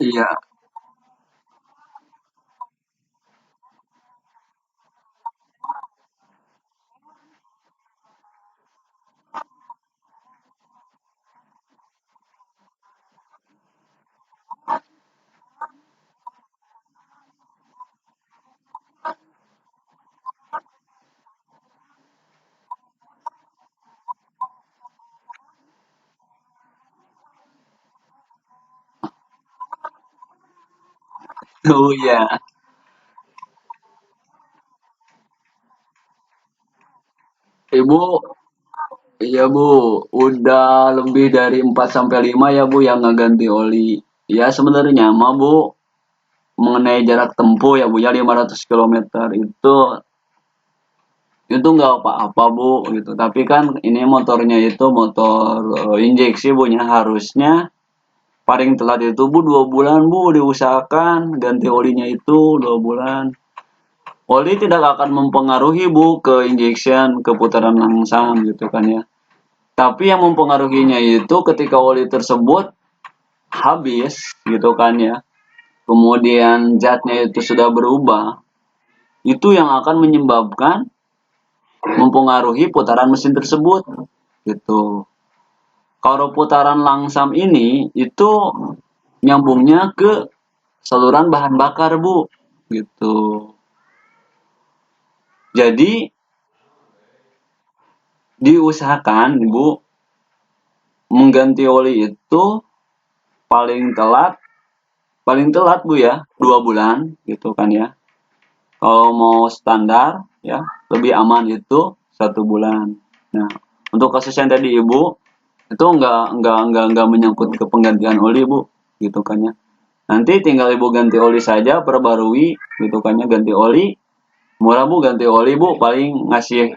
Iya. Oh iya. Ibu, iya Bu, udah lebih dari 4 sampai 5 ya Bu yang ngeganti oli. Ya sebenarnya mah Bu, mengenai jarak tempuh ya Bu ya 500 kilometer itu nggak apa-apa Bu gitu. Tapi kan ini motornya itu motor injeksi Bu nya harusnya paling telat itu Bu 2 bulan Bu diusahakan ganti olinya itu 2 bulan. Oli tidak akan mempengaruhi Bu ke injection, ke putaran langsam gitu kan ya. Tapi yang mempengaruhinya itu ketika oli tersebut habis gitu kan ya. Kemudian zatnya itu sudah berubah. Itu yang akan menyebabkan mempengaruhi putaran mesin tersebut gitu. Kalau putaran langsam ini itu nyambungnya ke saluran bahan bakar Bu gitu. Jadi diusahakan Ibu mengganti oli itu paling telat Bu ya 2 bulan gitu kan ya. Kalau mau standar ya lebih aman itu 1 bulan. Nah untuk kasus yang tadi Ibu itu nggak menyangkut ke penggantian oli Bu gitu kan ya. Nanti tinggal Ibu ganti oli saja, perbarui gitu kan ya, ganti oli. Murah Bu ganti oli Bu, paling ngasih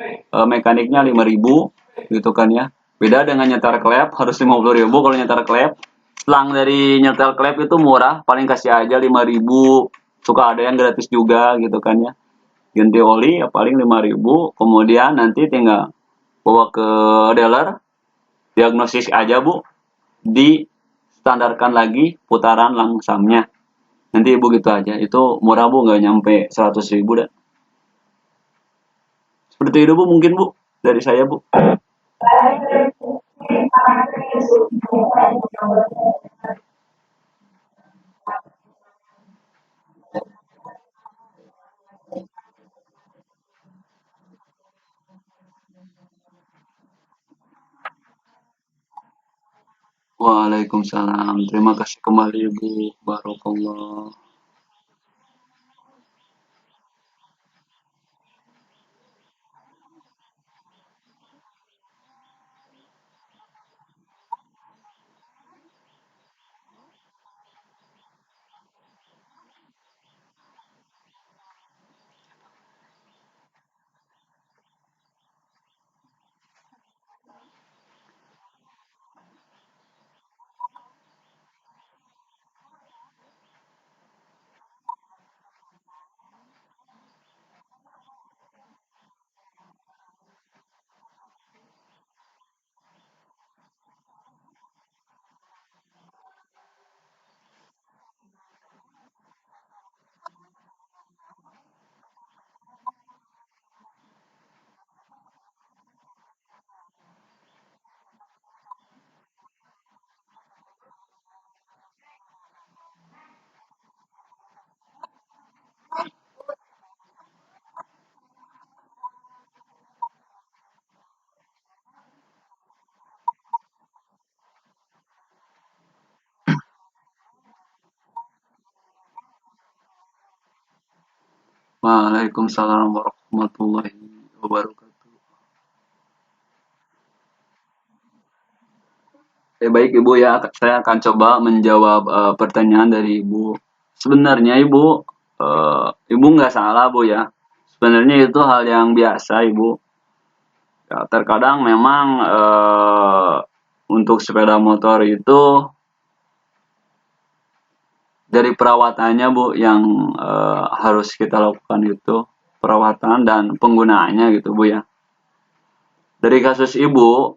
mekaniknya 5.000 gitu kan ya. Beda dengan nyetar klep harus 50.000 kalau nyetar klep. Selang dari nyetar klep itu murah, paling kasih aja 5.000. Suka ada yang gratis juga gitu kan ya. Ganti oli ya paling 5.000, kemudian nanti tinggal bawa ke dealer, diagnosis aja Bu, di standarkan lagi putaran langsamnya. Nanti Ibu gitu aja. Itu murah Bu, nggak nyampe 100.000 dah. Seperti itu Bu mungkin Bu dari saya Bu. Waalaikumsalam. Terima kasih kembali Bu. Barakallah. Waalaikumsalam warahmatullahi wabarakatuh. Baik Ibu ya, saya akan coba menjawab pertanyaan dari Ibu. Sebenarnya Ibu, Ibu nggak salah Bu ya. Sebenarnya itu hal yang biasa Ibu. Ya, terkadang memang untuk sepeda motor itu dari perawatannya Bu yang harus kita lakukan itu perawatan dan penggunaannya gitu Bu ya. Dari kasus Ibu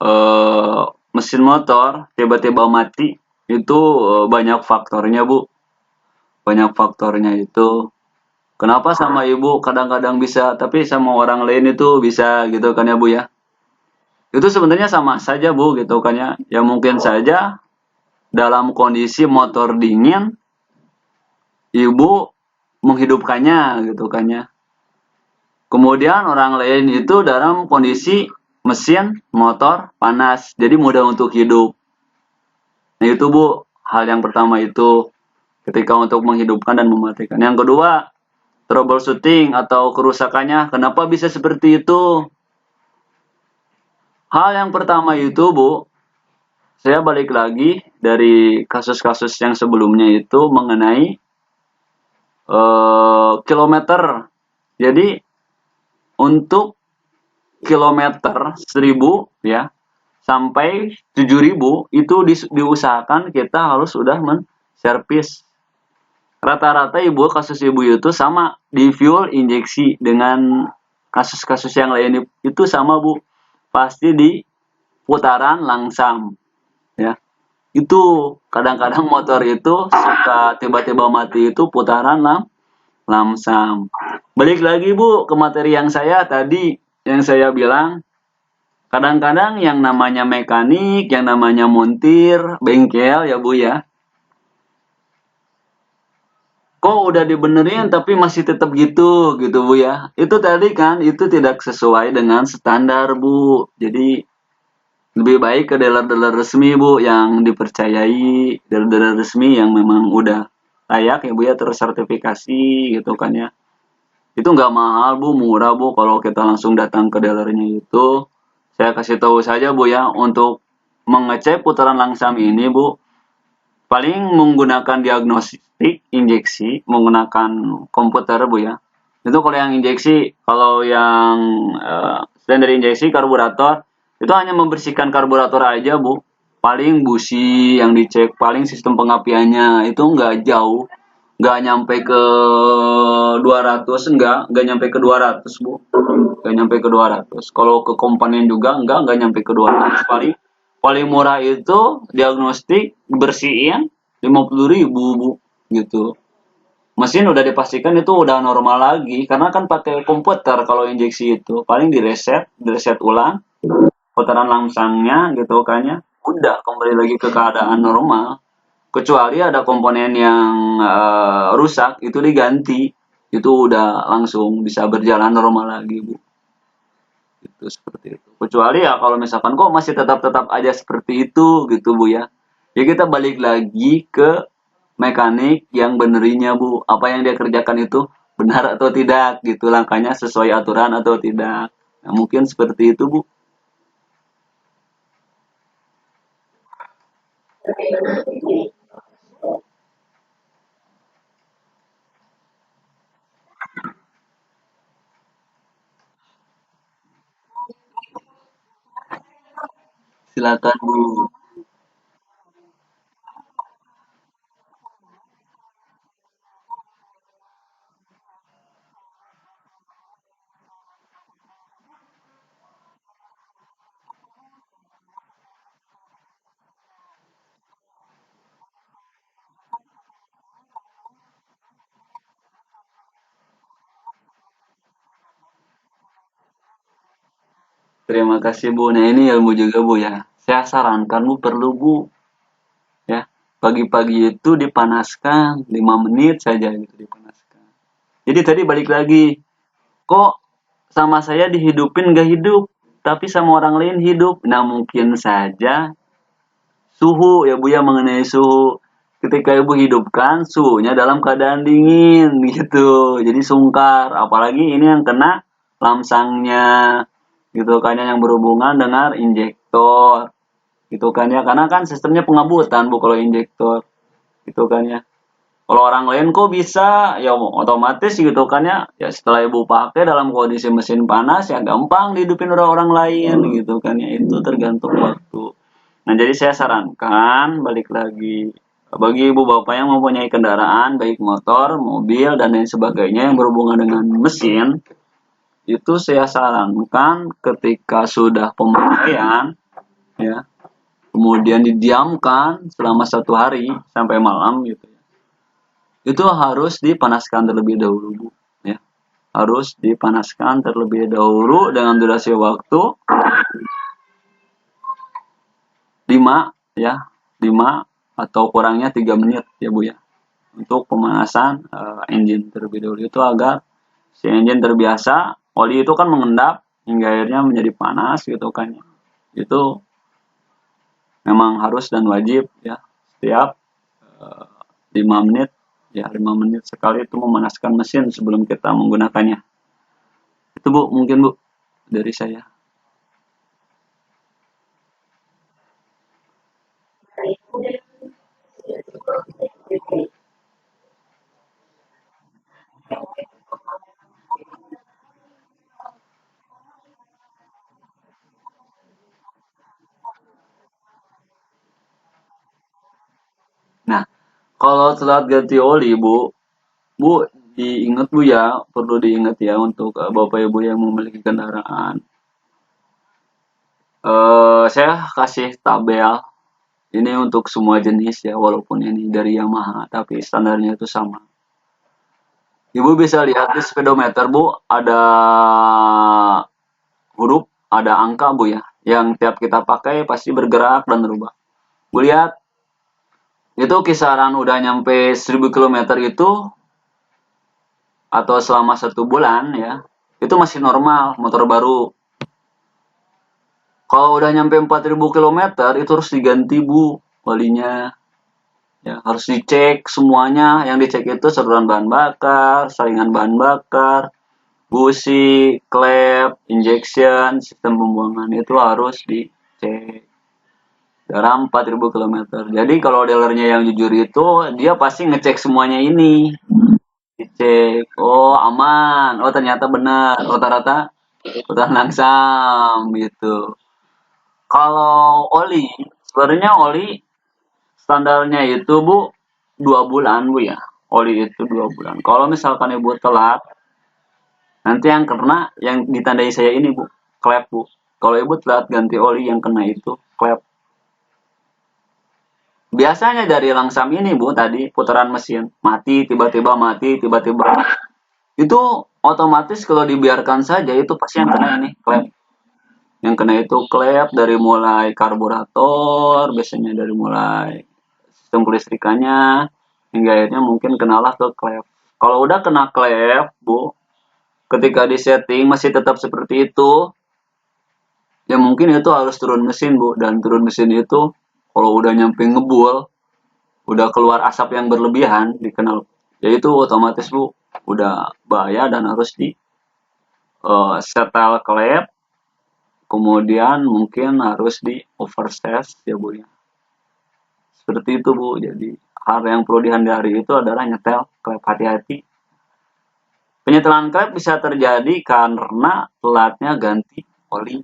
eh, mesin motor tiba-tiba mati itu banyak faktornya Bu, banyak faktornya itu. Kenapa sama Ibu kadang-kadang bisa, tapi sama orang lain itu bisa gitu kan ya Bu ya? Itu sebenarnya sama saja Bu gitu kan ya. Ya mungkin saja dalam kondisi motor dingin Ibu menghidupkannya gitu kan ya. Kemudian orang lain itu dalam kondisi mesin motor panas, jadi mudah untuk hidup. Nah itu Bu, hal yang pertama itu ketika untuk menghidupkan dan mematikan. Yang kedua, troubleshooting atau kerusakannya. Kenapa bisa seperti itu? Hal yang pertama itu Bu, saya balik lagi dari kasus-kasus yang sebelumnya itu mengenai kilometer. Jadi untuk kilometer 1000 ya sampai 7000 itu diusahakan kita harus sudah men-servis. Rata-rata ibu kasus ibu itu sama di fuel injeksi dengan kasus-kasus yang lain itu sama Bu. Pasti di putaran langsam ya. Itu kadang-kadang motor itu suka tiba-tiba mati itu putaran lamsam. Balik lagi Bu ke materi yang saya tadi yang saya bilang kadang-kadang yang namanya mekanik, yang namanya montir, bengkel ya Bu ya. Kok udah dibenerin tapi masih tetap gitu Bu ya. Itu tadi kan itu tidak sesuai dengan standar Bu. Jadi lebih baik ke dealer-dealer resmi Bu yang dipercayai, dealer-dealer resmi yang memang udah layak ya Bu ya tersertifikasi gitu kan ya. Itu nggak mahal Bu, murah Bu kalau kita langsung datang ke dealernya itu. Saya kasih tahu saja Bu ya untuk mengecek putaran langsam ini Bu paling menggunakan diagnostik injeksi menggunakan komputer Bu ya. Itu kalau yang injeksi, kalau yang standar injeksi karburator itu hanya membersihkan karburator aja Bu. Paling busi yang dicek, paling sistem pengapiannya itu nggak jauh, nggak nyampe ke 200, nggak nyampe ke 200 Bu. Nggak nyampe ke 200. Kalau ke komponen juga nggak nyampe ke 200. Paling murah itu diagnostik bersihin 50.000 Bu gitu. Mesin udah dipastikan itu udah normal lagi karena kan pakai komputer kalau injeksi itu paling direset ulang putaran langsangnya gitu kan ya udah kembali lagi ke keadaan normal kecuali ada komponen yang rusak itu diganti itu udah langsung bisa berjalan normal lagi Bu itu seperti itu kecuali ya kalau misalkan kok masih tetap aja seperti itu gitu Bu ya ya kita balik lagi ke mekanik yang benerinya Bu apa yang dia kerjakan itu benar atau tidak gitu langkahnya sesuai aturan atau tidak nah, mungkin seperti itu Bu silakan Bu. Terima kasih Bu. Nah ini ilmu juga Bu ya. Saya sarankan Bu perlu Bu ya. Pagi-pagi itu dipanaskan 5 menit saja gitu dipanaskan. Jadi tadi balik lagi. Kok sama saya dihidupin gak hidup, tapi sama orang lain hidup. Nah mungkin saja suhu ya Bu ya mengenai suhu. Ketika ibu hidupkan, suhunya dalam keadaan dingin gitu. Jadi sungkar. Apalagi ini yang kena lamsangnya gitu kan ya, yang berhubungan dengan injektor gitu kan ya. Karena kan sistemnya pengabutan bu kalau injektor gitu kan ya. Kalau orang lain kok bisa, ya otomatis gitu kan ya. Ya setelah ibu pakai dalam kondisi mesin panas ya gampang dihidupin orang lain gitu kan ya. Itu tergantung waktu. Nah jadi saya sarankan balik lagi bagi ibu bapak yang mempunyai kendaraan baik motor, mobil dan lain sebagainya yang berhubungan dengan mesin, itu saya sarankan ketika sudah pemakaian ya, kemudian didiamkan selama 1 hari sampai malam gitu, itu harus dipanaskan terlebih dahulu bu ya, harus dipanaskan terlebih dahulu dengan durasi waktu 5 ya, 5 atau kurangnya 3 menit ya bu ya, untuk pemanasan engine terlebih dahulu, itu agar si engine terbiasa, oli itu kan mengendap hingga akhirnya menjadi panas gitu kan ya. Itu memang harus dan wajib ya, setiap uh, 5 menit ya, 5 menit sekali itu memanaskan mesin sebelum kita menggunakannya. Itu bu, mungkin bu dari saya. Nah, kalau telat ganti oli bu, bu diingat bu ya, perlu diingat ya untuk bapak ibu yang memiliki kendaraan. Saya kasih tabel ini untuk semua jenis ya, walaupun ini dari Yamaha, tapi standarnya itu sama. Ibu bisa lihat di speedometer bu, ada huruf, ada angka bu ya, yang tiap kita pakai pasti bergerak dan berubah. Bu lihat, itu kisaran udah nyampe 1000 kilometer itu, atau selama 1 bulan ya, itu masih normal, motor baru. Kalau udah nyampe 4000 kilometer, itu harus diganti bu, olinya. Ya, harus dicek semuanya. Yang dicek itu saluran bahan bakar, saringan bahan bakar, busi, klep, injection, sistem pembuangan itu harus dicek dalam 4000 kilometer. Jadi kalau dealernya yang jujur itu, dia pasti ngecek semuanya ini. Dicek, oh aman, oh ternyata benar, rata-rata udah langsam gitu. Kalau oli, sebenarnya oli standarnya itu bu 2 bulan bu ya. Oli itu 2 bulan. Kalau misalkan ibu telat, nanti yang kena yang ditandai saya ini bu, klep bu. Kalau ibu telat ganti oli, yang kena itu klep. Biasanya dari langsam ini bu, tadi putaran mesin mati, tiba-tiba mati, tiba-tiba itu otomatis kalau dibiarkan saja itu pasti yang kena ini klep. Yang kena itu klep dari mulai karburator, biasanya dari mulai sistem kelistrikannya, hingga akhirnya mungkin kenalah ke klep. Kalau udah kena klep, Bu, ketika di setting masih tetap seperti itu, ya mungkin itu harus turun mesin, Bu. Dan turun mesin itu, kalau udah nyampe ngebul, udah keluar asap yang berlebihan di kenal, ya itu otomatis, Bu, udah bahaya dan harus di setel klep, kemudian mungkin harus di overses ya, Bu, ya. Seperti itu, Bu. Jadi, hal yang perlu dihindari itu adalah nyetel klep, hati-hati. Penyetelan klep bisa terjadi karena telatnya ganti oli.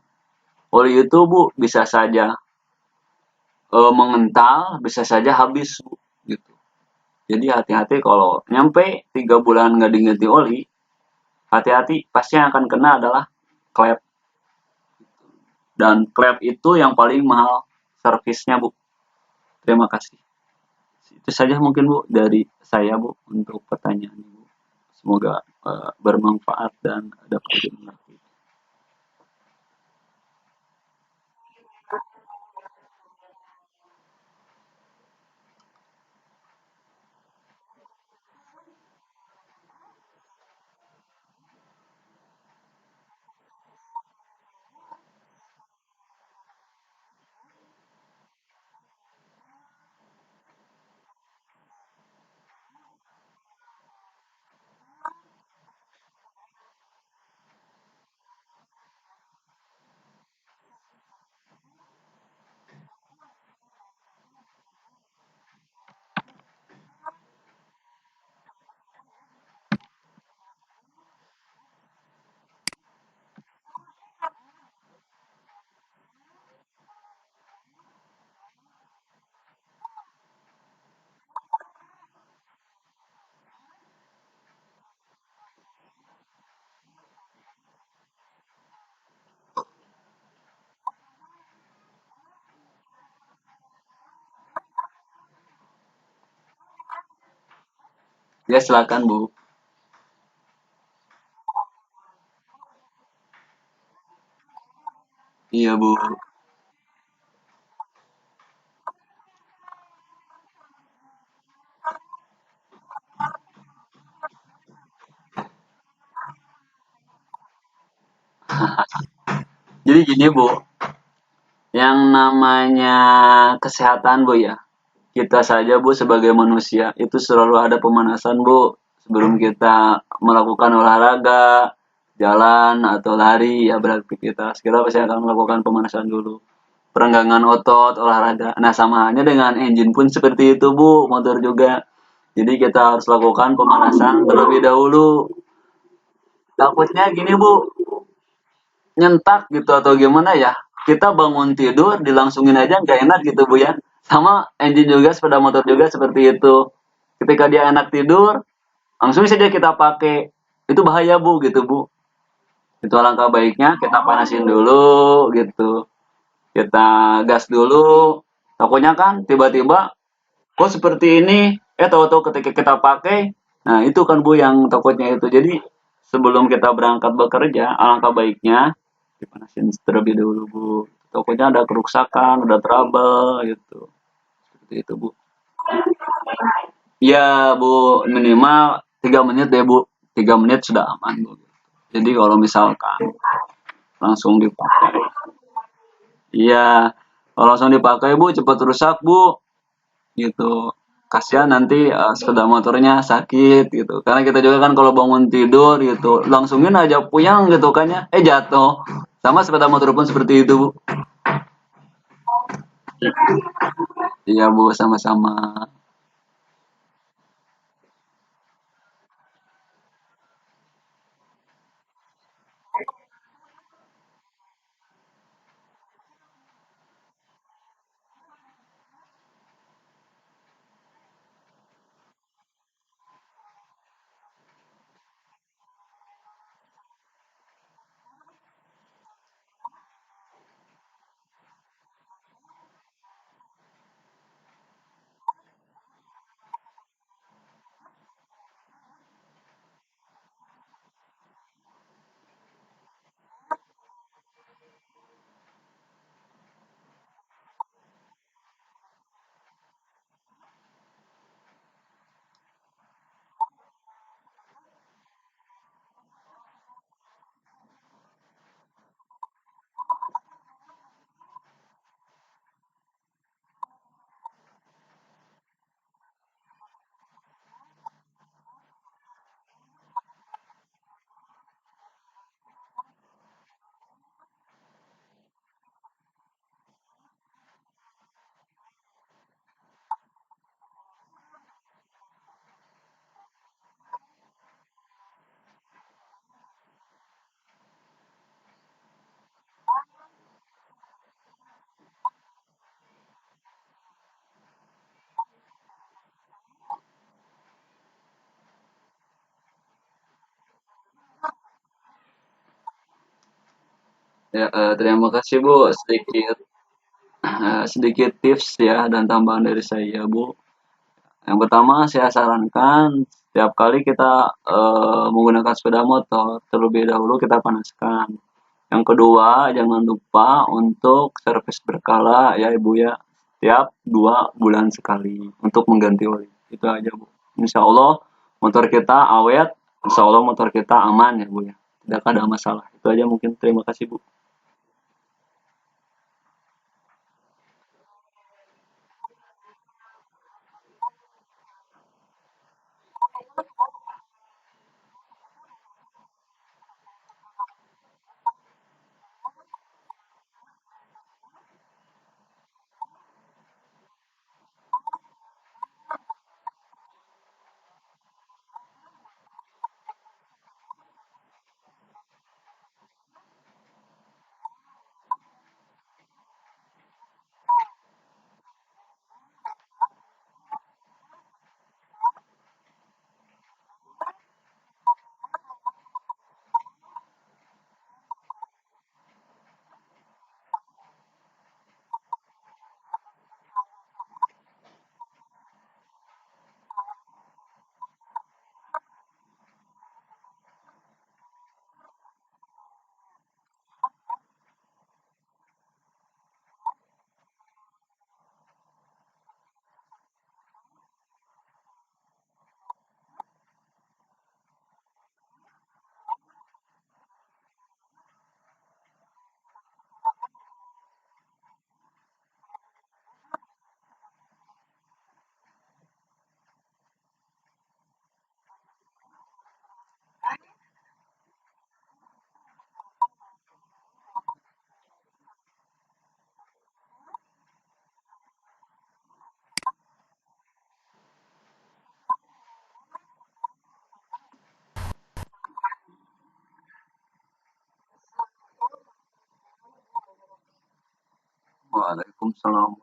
Oli itu bu bisa saja mengental, bisa saja habis bu. Gitu. Jadi hati-hati kalau nyampe 3 bulan nggak diganti oli, hati-hati pasti yang akan kena adalah klep. Dan klep itu yang paling mahal servisnya bu. Terima kasih. Itu saja mungkin bu dari saya bu untuk pertanyaan ibu. Semoga bermanfaat dan dapat dimengerti. Ya silakan Bu. Iya Bu. Jadi gini Bu, yang namanya kesehatan Bu ya, kita saja Bu sebagai manusia itu selalu ada pemanasan Bu sebelum kita melakukan olahraga, jalan atau lari ya beraktivitas. Kita pasti akan melakukan pemanasan dulu. Perenggangan otot, olahraga. Nah, sama halnya dengan engine pun seperti itu Bu, motor juga. Jadi kita harus lakukan pemanasan terlebih dahulu. Takutnya gini Bu, nyentak gitu atau gimana ya, kita bangun tidur dilangsungin aja nggak enak gitu Bu ya. Sama engine juga, sepeda motor juga seperti itu. Ketika dia enak tidur, langsung saja kita pakai. Itu bahaya Bu gitu Bu. Itu alangkah baiknya kita panasin dulu gitu. Kita gas dulu. Takutnya kan tiba-tiba kok seperti ini, tahu-tahu ketika kita pakai, nah itu kan Bu yang takutnya itu. Jadi sebelum kita berangkat bekerja, alangkah baiknya dipanasin terlebih dahulu Bu. Takutnya ada kerusakan, ada trouble gitu. Seperti itu Bu. Iya Bu, minimal 3 menit deh Bu. 3 menit sudah aman Bu. Jadi kalau misalkan langsung dipakai, iya, kalau langsung dipakai Bu cepat rusak Bu, gitu. Kasihan nanti sepeda motornya sakit gitu. Karena kita juga kan kalau bangun tidur gitu, langsungin aja puyang gitu kan ya, jatuh. Sama sepeda motor pun seperti itu Bu. Iya Bu, sama-sama. Ya, terima kasih Bu. Sedikit tips ya dan tambahan dari saya Bu. Yang pertama saya sarankan setiap kali kita menggunakan sepeda motor, terlebih dahulu kita panaskan. Yang kedua, jangan lupa untuk servis berkala ya Ibu ya. Tiap 2 bulan sekali untuk mengganti oli. Itu aja Bu. Insya Allah motor kita awet, insya Allah motor kita aman ya Bu ya. Tidak ada masalah. Itu aja mungkin. Terima kasih Bu. Waalaikumsalam.